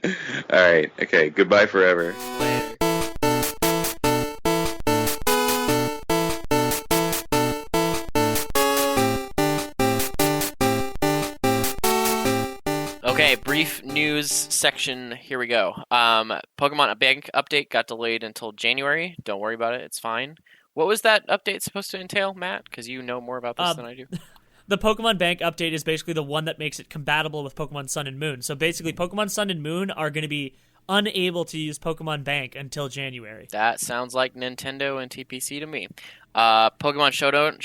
All right. Okay. Goodbye forever. Later. Okay, brief news section. Here we go. Pokemon Bank update got delayed until January. Don't worry about it. It's fine. What was that update supposed to entail, Matt? Because you know more about this than I do. The Pokemon Bank update is basically the one that makes it compatible with Pokemon Sun and Moon. So basically, Pokemon Sun and Moon are going to be unable to use Pokemon Bank until January. That sounds like Nintendo and TPC to me. Pokemon Showdown.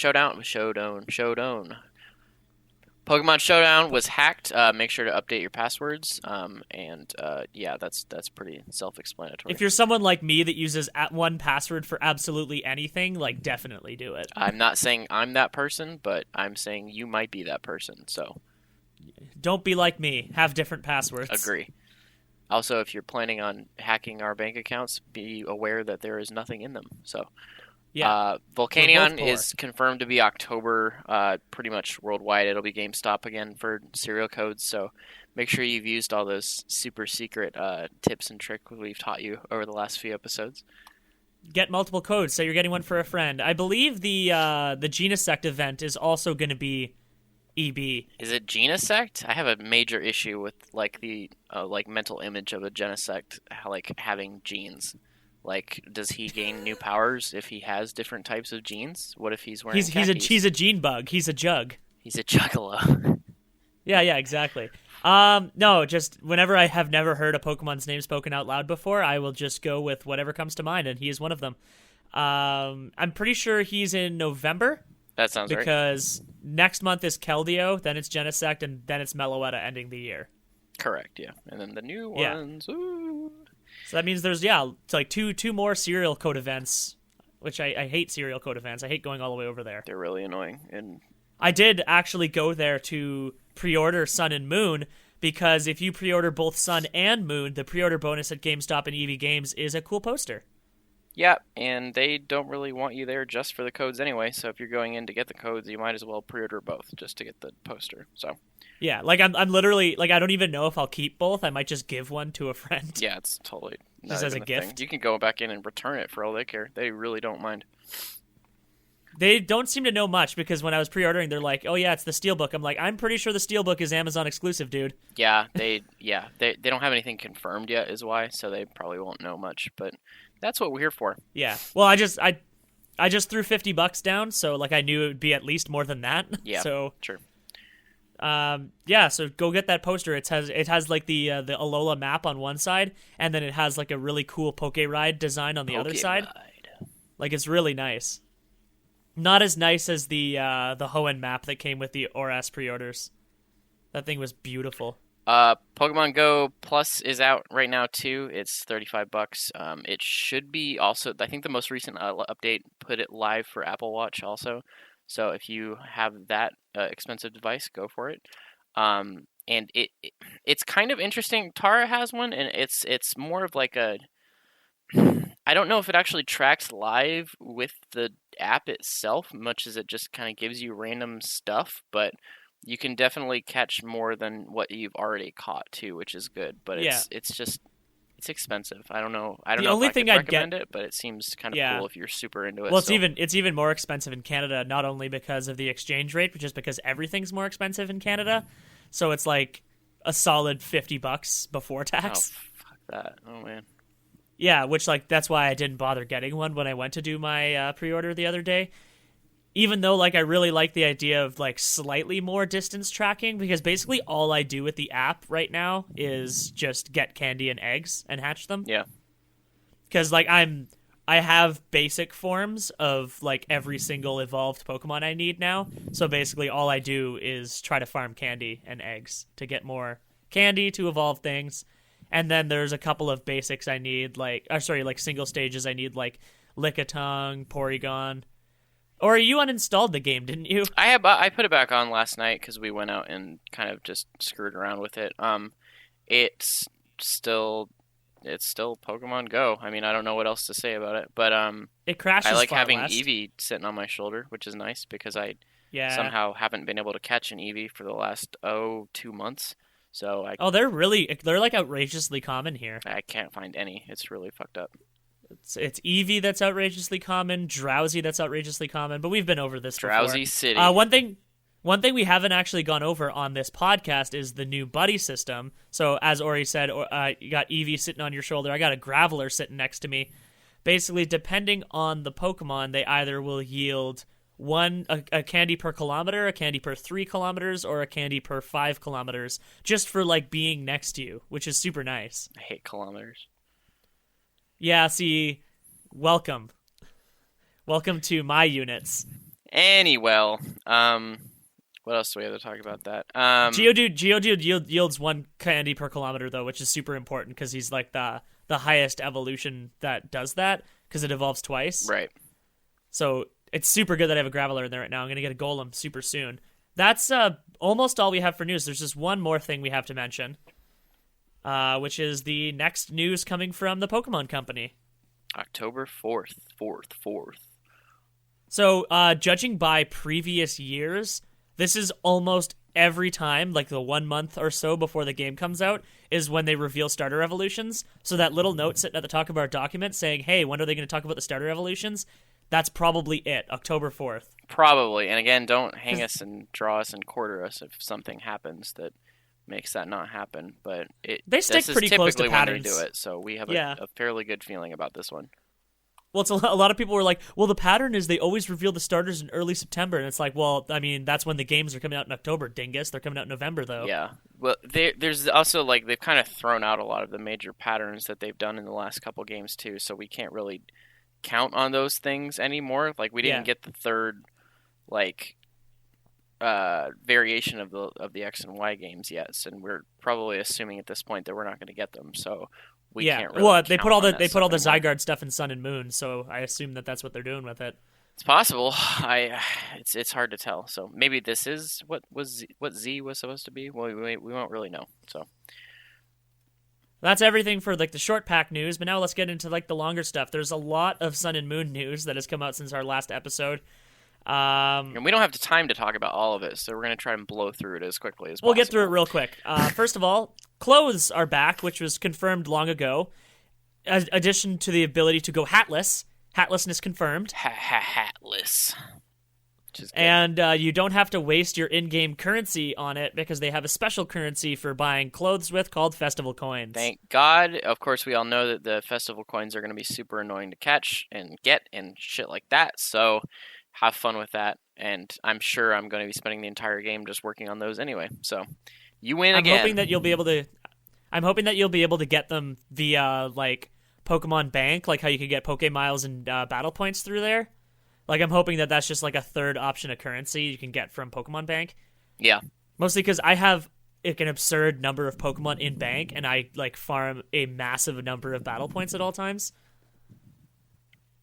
Pokemon Showdown was hacked. Make sure to update your passwords. Yeah, that's pretty self-explanatory. If you're someone like me that uses @one password for absolutely anything, like definitely do it. I'm not saying I'm that person, but I'm saying you might be that person. So don't be like me. Have different passwords. Agree. Also, if you're planning on hacking our bank accounts, be aware that there is nothing in them. So. Yeah. Volcanion is confirmed to be October, pretty much worldwide. It'll be GameStop again for serial codes, so make sure you've used all those super secret tips and tricks we've taught you over the last few episodes. Get multiple codes, so you're getting one for a friend. I believe the Genesect event is also going to be EB. Is it Genesect? I have a major issue with like the like mental image of a Genesect like having genes. Like, does he gain new powers if he has different types of genes? What if he's wearing khakis? He's a gene bug. He's a jug. He's a juggalo. Yeah, exactly. No, just whenever I have never heard a Pokemon's name spoken out loud before, I will just go with whatever comes to mind, and he is one of them. I'm pretty sure he's in November. That sounds right. Because next month is Keldeo, then it's Genesect, and then it's Meloetta ending the year. Correct, yeah. And then the new ones. Ooh. So that means there's it's like two more serial code events, which I hate serial code events. I hate going all the way over there. They're really annoying. And I did actually go there to pre-order Sun and Moon, because if you pre-order both Sun and Moon, the pre-order bonus at GameStop and EV Games is a cool poster. Yeah, and they don't really want you there just for the codes anyway, so if you're going in to get the codes, you might as well pre-order both just to get the poster. So yeah, like I'm literally like, I don't even know if I'll keep both. I might just give one to a friend. Yeah, it's totally not just as a even gift. thing. You can go back in and return it for all they care. They really don't mind. They don't seem to know much, because when I was pre-ordering, they're like, "Oh yeah, it's the Steelbook." I'm like, "I'm pretty sure the Steelbook is Amazon exclusive, dude." Yeah, they don't have anything confirmed yet, is why, so they probably won't know much, but that's what we're here for. Yeah. Well, I just threw $50 down, so like I knew it would be at least more than that. Yeah. So Sure. Yeah, so go get that poster. It has like the Alola map on one side, and then it has like a really cool Poke Ride design on the other side. Like, it's really nice. Not as nice as the Hoenn map that came with the ORAS pre-orders. That thing was beautiful. Pokemon Go Plus is out right now too. It's $35. It should be also. I think the most recent update put it live for Apple Watch also. So if you have that expensive device, go for it. And it's kind of interesting. Tara has one, and it's more of like a. I don't know if it actually tracks live with the app itself, much as it just kind of gives you random stuff, but you can definitely catch more than what you've already caught too, which is good. But it's expensive. I don't know. I don't know if I could recommend it, but it seems kind of cool if you're super into it. Well, it's even more expensive in Canada, not only because of the exchange rate, but just because everything's more expensive in Canada. So it's like a solid $50 before tax. Oh, fuck that. Oh man. Yeah, which, like, that's why I didn't bother getting one when I went to do my pre-order the other day. Even though, like, I really like the idea of, like, slightly more distance tracking, because basically all I do with the app right now is just get candy and eggs and hatch them. Yeah. Because, like, I have basic forms of, like, every single evolved Pokemon I need now. So basically all I do is try to farm candy and eggs to get more candy to evolve things. And then there's a couple of basics I need, like single stages I need, like Lickitung, Porygon. Or you uninstalled the game, didn't you? I put it back on last night because we went out and kind of just screwed around with it. It's still Pokemon Go. I mean, I don't know what else to say about it, but it crashes. I like far having less. Eevee sitting on my shoulder, which is nice because I somehow haven't been able to catch an Eevee for the last 2 months. So they're like outrageously common here. I can't find any. It's really fucked up. It's Eevee that's outrageously common, Drowsy that's outrageousally common, but we've been over this Drowsy before. City. One thing we haven't actually gone over on this podcast is the new buddy system. So as Aury said, you got Eevee sitting on your shoulder. I got a Graveler sitting next to me. Basically, depending on the Pokemon, they either will yield a candy per kilometer, a candy per 3 kilometers, or a candy per 5 kilometers, just for like being next to you, which is super nice. I hate kilometers. Yeah, see, welcome to my units. Anyway, what else do we have to talk about that? Geodude yields 1 candy per kilometer though, which is super important because he's like the highest evolution that does that because it evolves twice. Right. So it's super good that I have a Graveler in there right now. I'm going to get a Golem super soon. That's almost all we have for news. There's just one more thing we have to mention, which is the next news coming from the Pokemon Company. October 4th. So, judging by previous years, this is almost every time, like the 1 month or so before the game comes out, is when they reveal starter evolutions. So that little note sitting at the top of our document saying, hey, when are they going to talk about the starter evolutions? That's probably it. October 4th. Probably. And again, don't hang us and draw us and quarter us if something happens that makes that not happen. But they stick this pretty is close to typically when they patterns. do it, so we have Yeah. a fairly good feeling about this one. Well, it's a lot of people were like, well, the pattern is they always reveal the starters in early September. And it's like, well, I mean, that's when the games are coming out in October, dingus. They're coming out in November, though. Yeah. Well, there's also, like, they've kind of thrown out a lot of the major patterns that they've done in the last couple games, too, so we can't really count on those things anymore. Like, we didn't get the third, like, variation of the X and Y games yet, and we're probably assuming at this point that we're not going to get them, so... We can't really well, they count put all on the that stuff anymore. Zygarde stuff in Sun and Moon, so I assume that that's what they're doing with it. It's possible. It's hard to tell. So maybe this is what Z was supposed to be. Well, we won't really know. So that's everything for like the short pack news. But now let's get into like the longer stuff. There's a lot of Sun and Moon news that has come out since our last episode. And we don't have the time to talk about all of it, so we're going to try and blow through it as quickly as possible. We'll get through it real quick. First of all, clothes are back, which was confirmed long ago. Addition to the ability to go hatless. Hatlessness confirmed. Hatless. And you don't have to waste your in-game currency on it because they have a special currency for buying clothes with called festival coins. Thank God. Of course, we all know that the festival coins are going to be super annoying to catch and get and shit like that, so... have fun with that, and I'm sure I'm going to be spending the entire game just working on those anyway. So, you win again. I'm hoping that you'll be able to get them via like Pokemon Bank, like how you could get Pokemiles and battle points through there. Like I'm hoping that that's just like a third option of currency you can get from Pokemon Bank. Yeah. Mostly because I have like an absurd number of Pokemon in Bank, and I like farm a massive number of battle points at all times.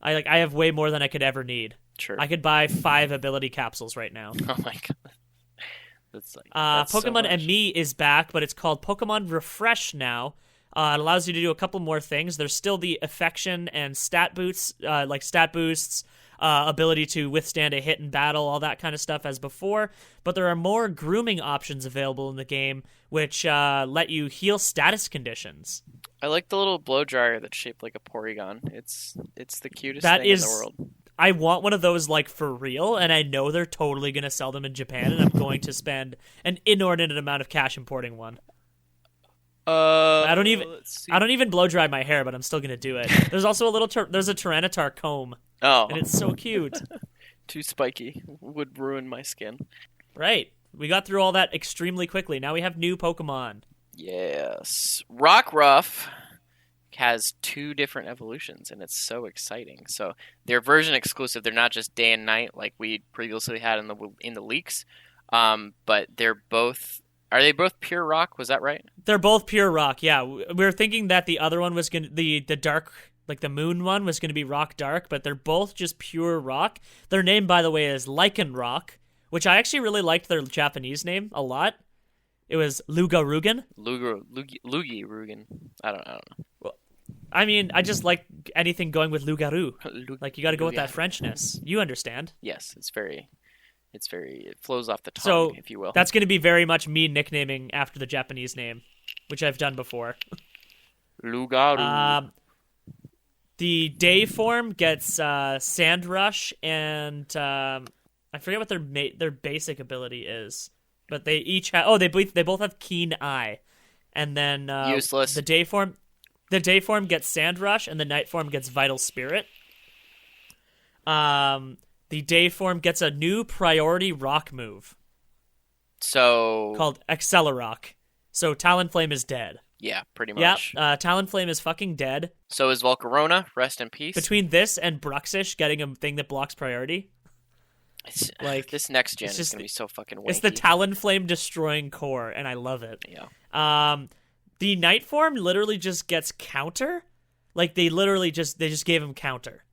I have way more than I could ever need. Sure. I could buy 5 ability capsules right now. Oh my god. That's Pokemon so and Me is back, but it's called Pokemon Refresh now. It allows you to do a couple more things. There's still the affection and stat boosts, ability to withstand a hit in battle, all that kind of stuff as before. But there are more grooming options available in the game, which let you heal status conditions. I like the little blow dryer that's shaped like a Porygon. It's the cutest thing in the world. I want one of those like for real, and I know they're totally going to sell them in Japan, and I'm going to spend an inordinate amount of cash importing one. I don't even blow dry my hair, but I'm still going to do it. There's also there's a Tyranitar comb. Oh. And it's so cute. Too spiky. Would ruin my skin. Right. We got through all that extremely quickly. Now we have new Pokemon. Yes. Rockruff has 2 different evolutions, and it's so exciting. So they're version exclusive. They're not just day and night like we previously had in the leaks. But they're both... Are they both pure rock? Was that right? They're both pure rock, yeah. We were thinking that the other one was going to... The dark... Like the moon one was going to be rock dark, but they're both just pure rock. Their name, by the way, is Lichen Rock, which I actually really liked their Japanese name a lot. It was Lugarugan. Lugirugan. I don't know. Well, I mean, I just like anything going with Lugaru. Like, you got to go with that Frenchness. You understand. Yes, it flows off the tongue, so, if you will. That's going to be very much me nicknaming after the Japanese name, which I've done before. Lugaru. The day form gets Sand Rush, and I forget what their basic ability is, but they each have. Oh, they both have Keen Eye, and then useless. The day form gets Sand Rush, and the night form gets Vital Spirit. The day form gets a new priority rock move, called Accelerock. So Talonflame is dead. Yeah, pretty much. Yeah, Talonflame is fucking dead. So is Volcarona. Rest in peace. Between this and Bruxish getting a thing that blocks priority, like this next gen is gonna be so fucking wanky. It's the Talonflame destroying core, and I love it. Yeah. The night form literally just gets counter. Like they just gave him counter,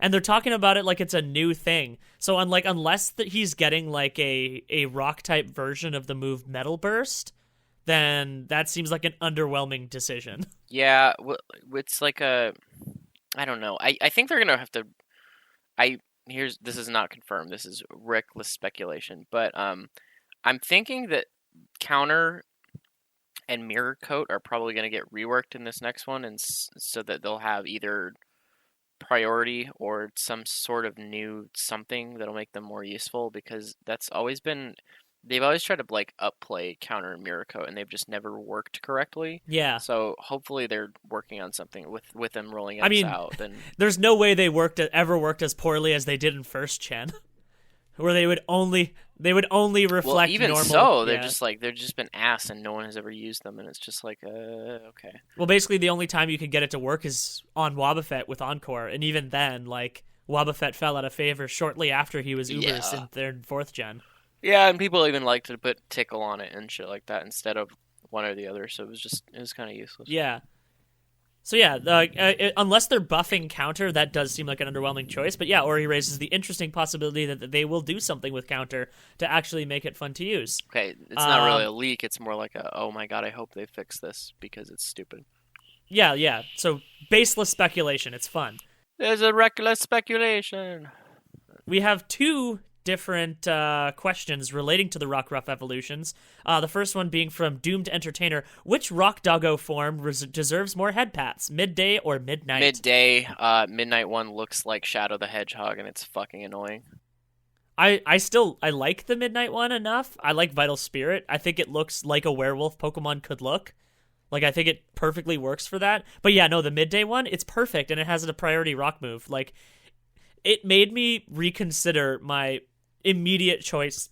and they're talking about it like it's a new thing. So unless that he's getting like a rock type version of the move Metal Burst, then that seems like an underwhelming decision. Yeah, it's like I don't know. I think they're gonna have to. This is not confirmed. This is reckless speculation, but I'm thinking that Counter and Mirror Coat are probably gonna get reworked in this next one, and so that they'll have either priority or some sort of new something that'll make them more useful, because that's always been they've always tried to like upplay Counter and Miracle, and they've just never worked correctly. Yeah. So hopefully they're working on something with them rolling I this mean, out. Then there's no way they ever worked as poorly as they did in first gen, where they would only reflect well, even normal. so, they're yeah. just like they've just been ass, and no one has ever used them, and it's just like okay. Well, basically the only time you could get it to work is on Wobbuffet with Encore, and even then, like Wobbuffet fell out of favor shortly after he was Ubers in their fourth gen. Yeah, and people even like to put Tickle on it and shit like that instead of one or the other, so it was kind of useless. Yeah. So yeah, unless they're buffing Counter, that does seem like an underwhelming choice. But yeah, Aury raises the interesting possibility that they will do something with Counter to actually make it fun to use. Okay, it's not really a leak, it's more like a, oh my god, I hope they fix this because it's stupid. Yeah. So baseless speculation, it's fun. There's a reckless speculation. We have two different questions relating to the Rockruff evolutions. The first one being from Doomed Entertainer. Which Rock Doggo form deserves more head pats? Midday or midnight? Midday. Midnight one looks like Shadow the Hedgehog, and it's fucking annoying. I like the midnight one enough. I like Vital Spirit. I think it looks like a werewolf Pokemon could look. Like, I think it perfectly works for that. But yeah, no, the midday one, it's perfect, and it has a priority rock move. Like, it made me reconsider my immediate choice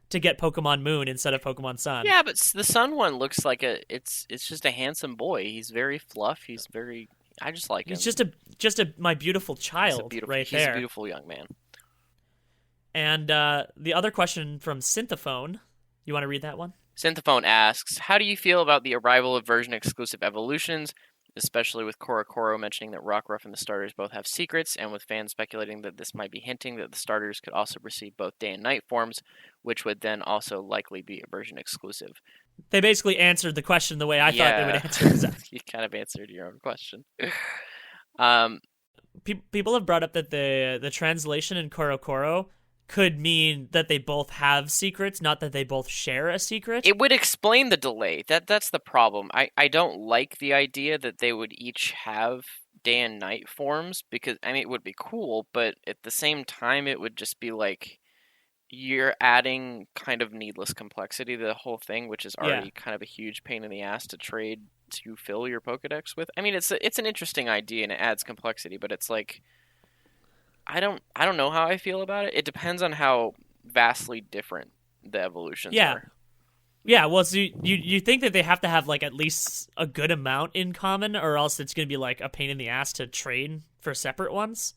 to get Pokemon Moon instead of Pokemon Sun. Yeah, but the Sun one looks like it's just a handsome boy. He's very fluff. I just like him. He's just a my beautiful child he's there. a beautiful young man. And the other question from Synthophone. You want to read that one? Synthophone asks, how do you feel about the arrival of version-exclusive evolutions, especially with Korokoro mentioning that Rockruff and the starters both have secrets, and with fans speculating that this might be hinting that the starters could also receive both day and night forms, which would then also likely be a version exclusive. They basically answered the question the way I thought they would answer it. You kind of answered your own question. People have brought up that the translation in Korokoro could mean that they both have secrets, not that they both share a secret. It would explain the delay. That's the problem. I don't like the idea that they would each have day and night forms, because, I mean, it would be cool, but at the same time, it would just be like, you're adding kind of needless complexity to the whole thing, which is already kind of a huge pain in the ass to trade to fill your Pokedex with. I mean, it's an interesting idea, and it adds complexity, but it's like, I don't know how I feel about it. It depends on how vastly different the evolutions are. Yeah, well, so you think that they have to have like at least a good amount in common, or else it's going to be like a pain in the ass to trade for separate ones.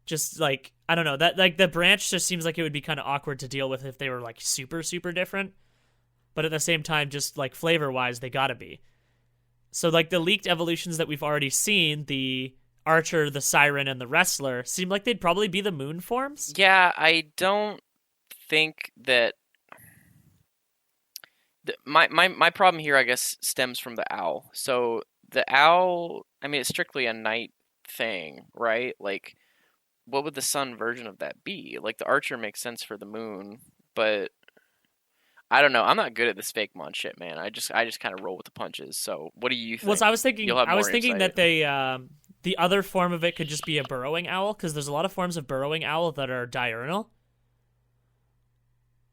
Just like, I don't know, that like the branch just seems like it would be kind of awkward to deal with if they were like super, super different. But at the same time, just like flavor wise, they gotta be. So like the leaked evolutions that we've already seen, the Archer, the Siren, and the Wrestler, seem like they'd probably be the moon forms. Yeah, I don't think that... My problem here, I guess, stems from the owl. So the owl, I mean, it's strictly a night thing, right? Like, what would the sun version of that be? Like, the Archer makes sense for the moon, but I don't know. I'm not good at this fake mon shit, man. I just kind of roll with the punches. So what do you think? Well, so I was thinking that they the other form of it could just be a burrowing owl, because there's a lot of forms of burrowing owl that are diurnal.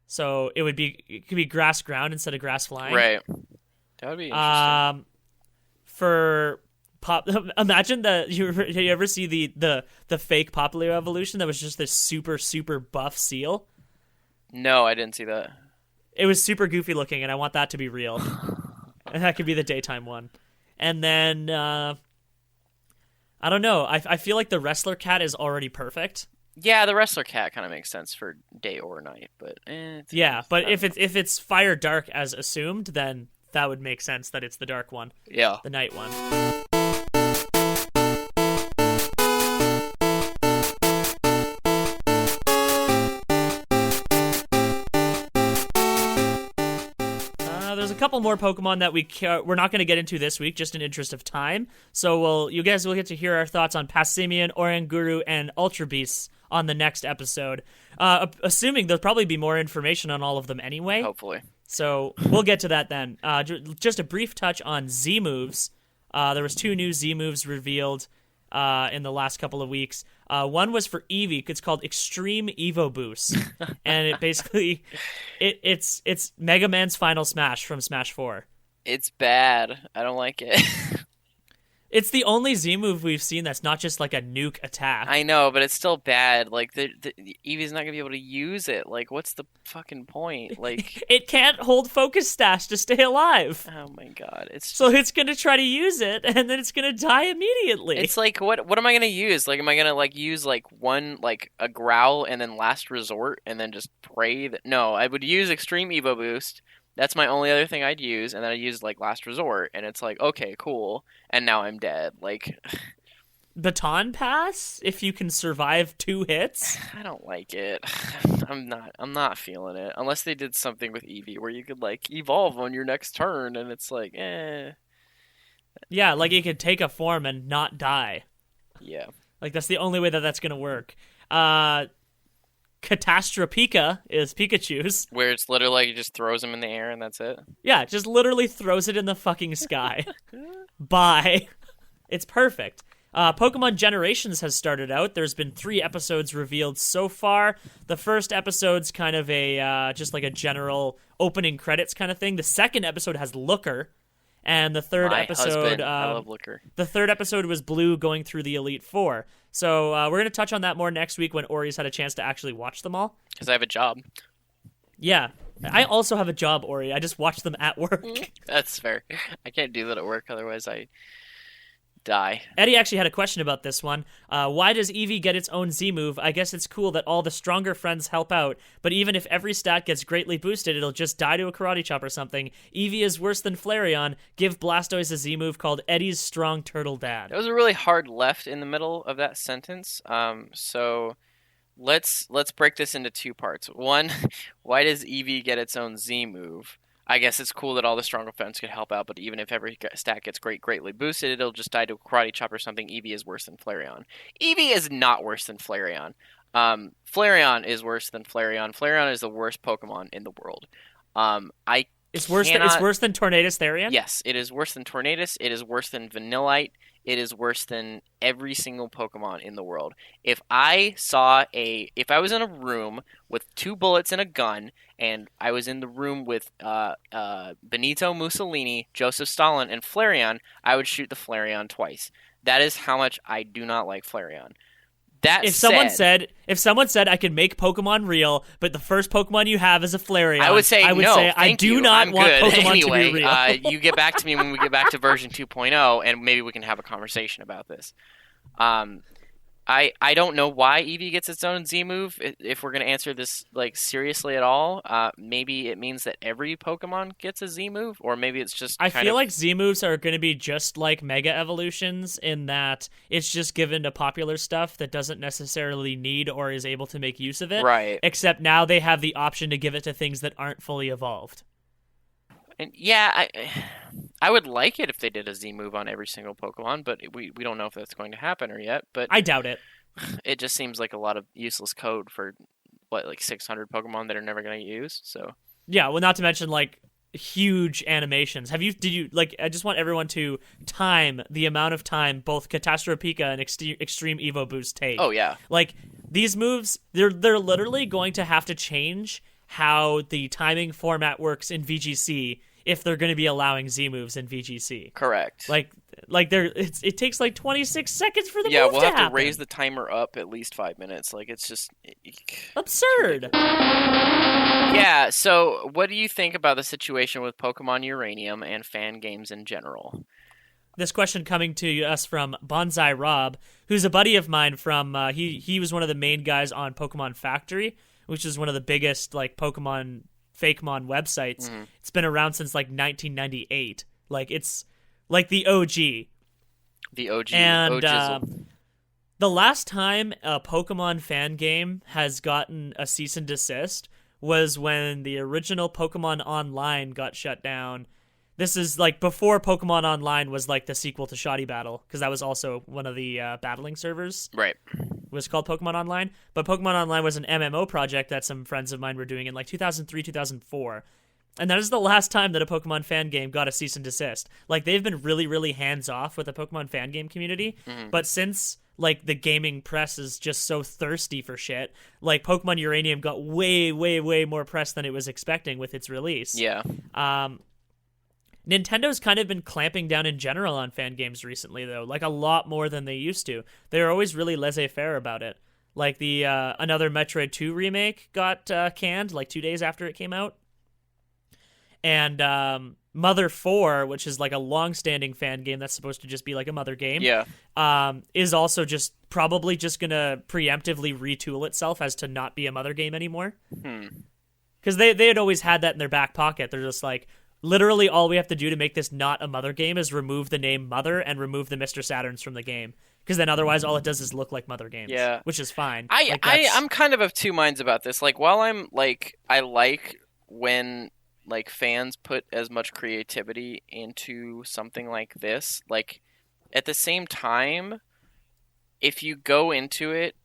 So it could be grass ground instead of grass flying. Right. That would be interesting. Imagine that you ever see the fake popular evolution that was just this super, super buff seal? No, I didn't see that. It was super goofy looking, and I want that to be real. And that could be the daytime one. And then, I don't know. I feel like the Wrestler Cat is already perfect. Yeah, the Wrestler Cat kind of makes sense for day or night, but if it's Fire Dark as assumed, then that would make sense that it's the dark one. Yeah. The night one. There's a couple more Pokemon that we're not going to get into this week, just in interest of time. So you guys will get to hear our thoughts on Passimian, Oranguru, and Ultra Beasts on the next episode. Assuming there'll probably be more information on all of them anyway. Hopefully. So we'll get to that then. Just a brief touch on Z moves. There was 2 new Z moves revealed. in the last couple of weeks. One was for Eevee. It's called Extreme Evo Boost, and it basically it's Mega Man's Final Smash from Smash 4. It's bad. I don't like it. It's the only Z move we've seen that's not just like a nuke attack. I know, but it's still bad. Like the Eevee's not gonna be able to use it. Like, what's the fucking point? Like, it can't hold Focus Stash to stay alive. oh my god, so it's gonna try to use it, and then it's gonna die immediately. It's like, what am I gonna use? Like, am I gonna like use like one like a growl and then last resort and then just pray that? No, I would use Extreme Evo Boost. That's my only other thing I'd use, and then I'd use like last resort, and it's like, okay, cool, and now I'm dead. Like, Baton Pass if you can survive 2 hits. I don't like it. I'm not feeling it unless they did something with Eevee where you could like evolve on your next turn, and it's like, Yeah, like it could take a form and not die. Yeah, like that's the only way that's gonna work. Catastropika is Pikachu's. where it's literally like it just throws him in the air and that's it. Yeah, it just literally throws it in the fucking sky. Bye. It's perfect. Pokemon Generations has started out. There's been 3 episodes revealed so far. The first episode's kind of a just like a general opening credits kind of thing. The second episode has Looker. And the third episode, I love Looker. The third episode was Blue going through the Elite Four. So we're going to touch on that more next week when Ori's had a chance to actually watch them all. Because I have a job. Yeah. I also have a job, Ori. I just watch them at work. That's fair. I can't do that at work, otherwise I die. Eddie actually had a question about this one. Why does Eevee get its own Z move? I guess it's cool that all the stronger friends help out, but even if every stat gets greatly boosted, it'll just die to a karate chop or something. Eevee is worse than Flareon. Give Blastoise a Z move called Eddie's Strong Turtle Dad. It was a really hard left in the middle of that sentence. So let's break this into 2 parts. One, why does Eevee get its own Z move? I guess it's cool that all the stronger friends could help out, but even if every stat gets greatly boosted, it'll just die to a karate chop or something. Eevee is worse than Flareon. Eevee is not worse than Flareon. Flareon is worse than Flareon. Flareon is the worst Pokemon in the world. It's worse than Tornadus Therian? Yes, it is worse than Tornadus. It is worse than Vanillite. It is worse than every single Pokemon in the world. If I was in a room with 2 bullets and a gun, and I was in the room with Benito Mussolini, Joseph Stalin, and Flareon, I would shoot the Flareon twice. That is how much I do not like Flareon. If someone said I can make Pokemon real, but the first Pokemon you have is a Flareon, I would say no. I do not want Pokemon anyway, to be real. You get back to me when we get back to version 2.0, and maybe we can have a conversation about this. I don't know why Eevee gets its own Z move. If we're gonna answer this like seriously at all, maybe it means that every Pokemon gets a Z move, or maybe it's just. I feel like Z moves are going to be just like Mega Evolutions in that it's just given to popular stuff that doesn't necessarily need or is able to make use of it. Right. Except now they have the option to give it to things that aren't fully evolved. And yeah, I would like it if they did a Z move on every single Pokemon, but we don't know if that's going to happen or yet. But I doubt it. It just seems like a lot of useless code for like 600 Pokemon that are never going to use. So yeah, well, not to mention like huge animations. Did you I just want everyone to time the amount of time both Catastropika and Extreme Evo Boost take. Oh yeah, like these moves, they're literally going to have to change how the timing format works in VGC if they're going to be allowing Z moves in VGC. Correct. It takes like 26 seconds for the move to happen. Yeah, we'll have to raise the timer up at least 5 minutes. Like, it's just absurd. Yeah, so what do you think about the situation with Pokemon Uranium and Fangames in general? This question coming to us from Bonsai Rob, who's a buddy of mine from he was one of the main guys on Pokemon Factory, which is one of the biggest like Pokemon Fakemon websites. Mm-hmm. It's been around since like 1998. Like it's like the OG. The OG. And the last time a Pokemon fan game has gotten a cease and desist was when the original Pokemon Online got shut down. This is like before Pokemon Online was like the sequel to Shoddy Battle, because that was also one of the battling servers. Right. It was called Pokemon Online. But Pokemon Online was an MMO project that some friends of mine were doing in like 2003, 2004. And that is the last time that a Pokemon fan game got a cease and desist. Like, they've been really, really hands-off with the Pokemon fan game community, but since, like, the gaming press is just so thirsty for shit, like, Pokemon Uranium got way, way, way more press than it was expecting with its release. Yeah. Nintendo's kind of been clamping down in general on fan games recently, though, like, a lot more than they used to. They're always really laissez-faire about it. Like, the another Metroid 2 remake got canned, like, 2 days after it came out. And Mother 4, which is like a long-standing fan game that's supposed to just be like a Mother game, is also just probably just going to preemptively retool itself as to not be a Mother game anymore. Because they had always had that in their back pocket. They're just like, literally all we have to do to make this not a Mother game is remove the name Mother and remove the Mr. Saturns from the game. Because then otherwise all it does is look like Mother games, which is fine. I'm kind of two minds about this. Like, while I'm like, I like when like fans put as much creativity into something like this, like, at the same time, if you go into it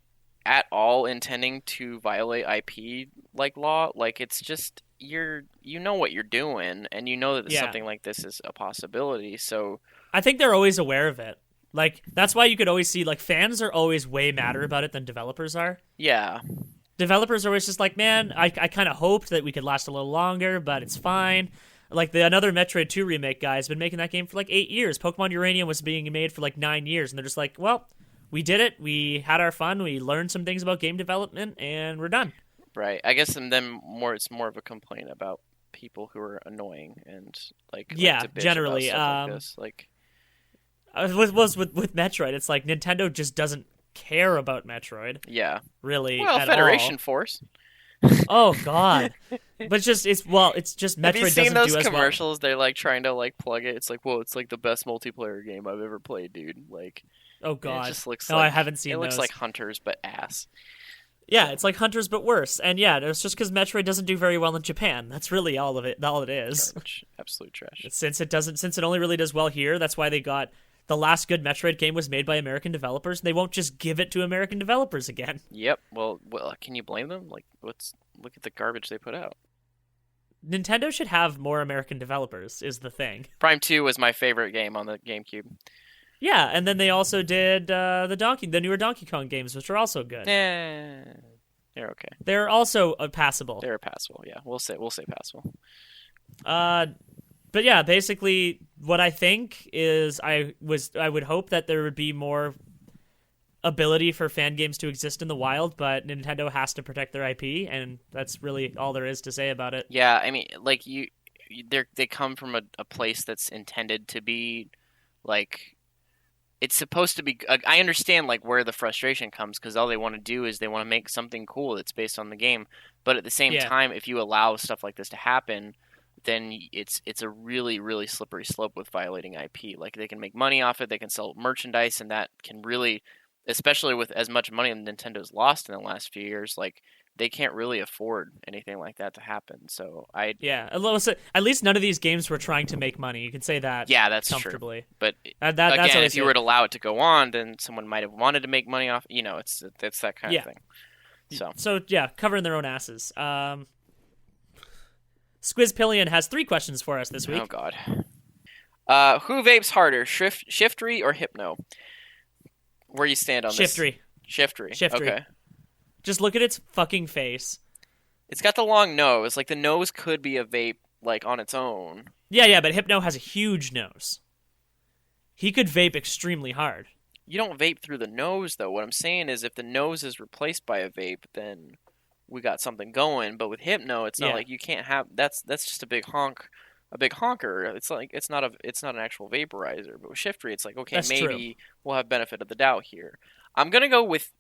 at all intending to violate IP like law, like, it's just, you know what you're doing, and you know that something like this is a possibility. So I think they're always aware of it. Like, that's why you could always see, like, fans are always way madder about it than developers are. Yeah. Developers are always just like, man, I kind of hoped that we could last a little longer, but it's fine. Like, another Metroid 2 remake guy has been making that game for like 8 years. Pokemon Uranium was being made for like 9 years, and they're just like, well, we did it. We had our fun. We learned some things about game development, and we're done. Right. I guess and then it's more of a complaint about people who are annoying and like to bitch generally about stuff like this. With Metroid, it's like Nintendo just doesn't care about Metroid. Yeah. Really. Well, at Federation all. Force. Oh God. But it's just Metroid. Have you seen those do commercials? They're like trying to like plug it. It's like, whoa, it's like the best multiplayer game I've ever played, dude. Like, oh God. It just looks. No, like, I haven't seen. It looks those. like Hunters, but ass. Yeah, it's like Hunters but worse. And yeah, it's just because Metroid doesn't do very well in Japan. That's really all of it. All it is. Garbage. Absolute trash. Since it only really does well here, that's why they got the last good Metroid game was made by American developers. And they won't just give it to American developers again. Yep. Well, can you blame them? Like, look at the garbage they put out. Nintendo should have more American developers. Is the thing. Prime 2 was my favorite game on the GameCube. Yeah, and then they also did the newer Donkey Kong games, which are also good. Yeah, they're okay. They're also passable. They're passable. Yeah, we'll say passable. But yeah, basically, what I think is I would hope that there would be more ability for fan games to exist in the wild, but Nintendo has to protect their IP, and that's really all there is to say about it. Yeah, I mean, like they come from a place that's intended to be like. It's supposed to be. I understand like where the frustration comes because all they want to do is they want to make something cool that's based on the game. But at the same time, if you allow stuff like this to happen, then it's a really, really slippery slope with violating IP. Like, they can make money off it, they can sell merchandise, and that can really, especially with as much money Nintendo's lost in the last few years, like, they can't really afford anything like that to happen. So at least none of these games were trying to make money. You can say that. Yeah, that's comfortably. True. But that's if you were to allow it to go on, then someone might have wanted to make money off. You know, it's that kind of thing. So yeah, covering their own asses. Squizpillion has 3 questions for us this week. Oh God. Who vapes harder, Shiftry or Hypno? Where you stand on this? Shiftry. Okay. Just look at its fucking face. It's got the long nose. Like, the nose could be a vape, like, on its own. Yeah, but Hypno has a huge nose. He could vape extremely hard. You don't vape through the nose, though. What I'm saying is if the nose is replaced by a vape, then we got something going. But with Hypno, it's not like you can't have... That's just a big honker. It's like it's not an actual vaporizer. But with Shiftry, it's like, okay, that's maybe we'll have benefit of the doubt here. I'm gonna go with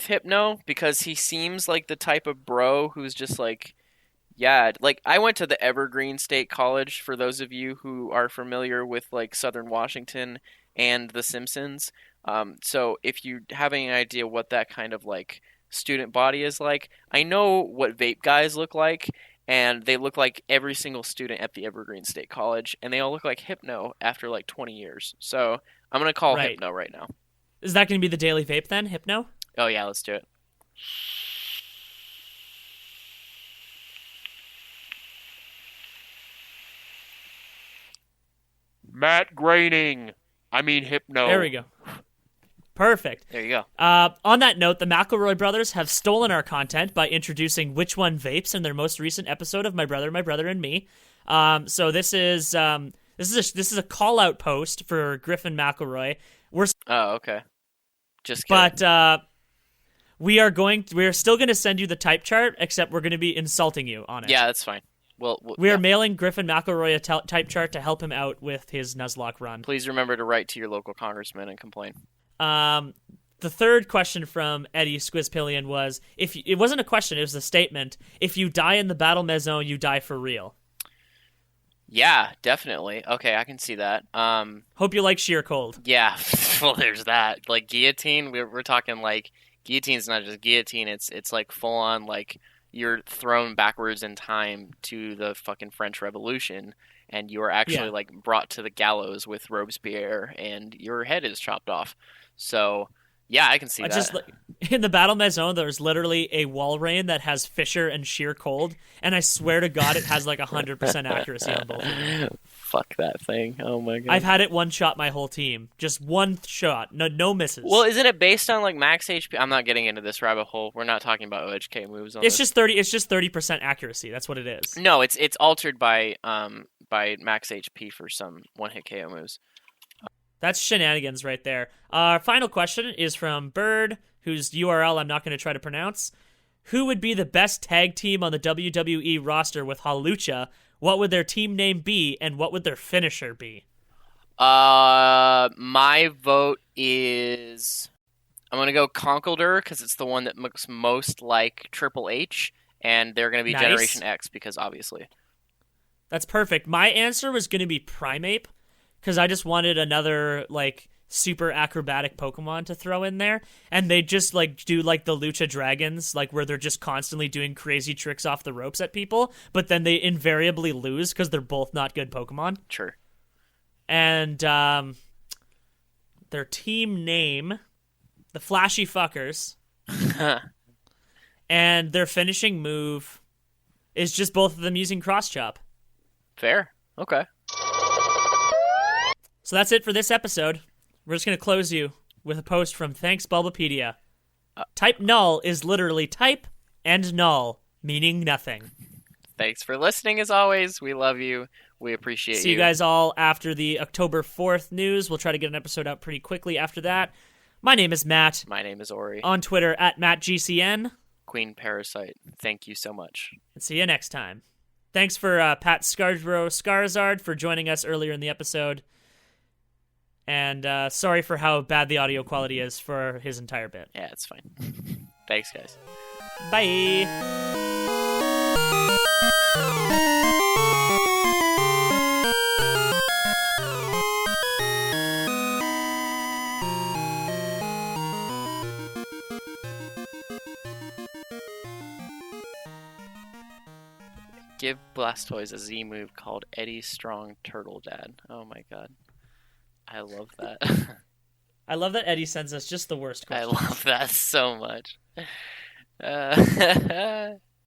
Hypno because he seems like the type of bro who's just like, yeah, like I went to the Evergreen State College, for those of you who are familiar with like Southern Washington and The Simpsons. So if you have any idea what that kind of like student body is like, I know what vape guys look like, and they look like every single student at the Evergreen State College, and they all look like Hypno after like 20 years. So I'm going to call Hypno right now. Is that going to be the daily vape then, Hypno? Oh yeah, let's do it. Matt Groening. I mean Hypno. There we go. Perfect. There you go. On that note, the McElroy brothers have stolen our content by introducing Which One Vapes in their most recent episode of My Brother, and Me. So this is a call out post for Griffin McElroy. Oh, okay. Just kidding. But we are still going to send you the type chart, except we're going to be insulting you on it. Yeah, that's fine. We are mailing Griffin McElroy a type chart to help him out with his Nuzlocke run. Please remember to write to your local congressman and complain. The third question from Eddie Squizpillion was, it wasn't a question, it was a statement. If you die in the battle mezone, you die for real. Yeah, definitely. Okay, I can see that. Hope you like sheer cold. Yeah, well, there's that. Like guillotine, we're talking like guillotine's not just guillotine. It's like full on like you're thrown backwards in time to the fucking French Revolution, and you are actually like brought to the gallows with Robespierre, and your head is chopped off. So yeah, I can see that. Just in the battle mezone, there's literally a wall rain that has Fisher and sheer cold, and I swear to God, it has like 100% accuracy on both of them. Fuck that thing! Oh my god! I've had it one shot my whole team, just one shot, no misses. Well, isn't it based on like max HP? I'm not getting into this rabbit hole. We're not talking about OHK moves. It's just 30% accuracy. That's what it is. No, it's altered by max HP for some one hit KO moves. That's shenanigans right there. Our final question is from Bird, whose URL I'm not going to try to pronounce. Who would be the best tag team on the WWE roster with Halucha? What would their team name be, and what would their finisher be? My vote is I'm gonna go Conkeldurr because it's the one that looks most like Triple H, and they're gonna be Generation X because obviously. That's perfect. My answer was going to be Primeape, because I just wanted another like super acrobatic Pokemon to throw in there, and they just like do like the Lucha Dragons, like where they're just constantly doing crazy tricks off the ropes at people, but then they invariably lose because they're both not good Pokemon. Sure. And their team name, the Flashy Fuckers, and their finishing move is just both of them using Cross Chop. Fair. Okay. So that's it for this episode. We're just going to close you with a post from Thanks Bulbapedia. Type null is literally type and null, meaning nothing. Thanks for listening as always. We love you. We appreciate you. See you guys all after the October 4th news. We'll try to get an episode out pretty quickly after that. My name is Matt. My name is Aury. On Twitter at MattGCN. Queen Parasite. Thank you so much. And see you next time. Thanks for Pat Scarborough Skarzard for joining us earlier in the episode. And sorry for how bad the audio quality is for his entire bit. Yeah, it's fine. Thanks, guys. Bye. Give Blastoise a Z move called Eddie Strong Turtle Dad. Oh my god. I love that. I love that Eddie sends us just the worst questions. I love that so much.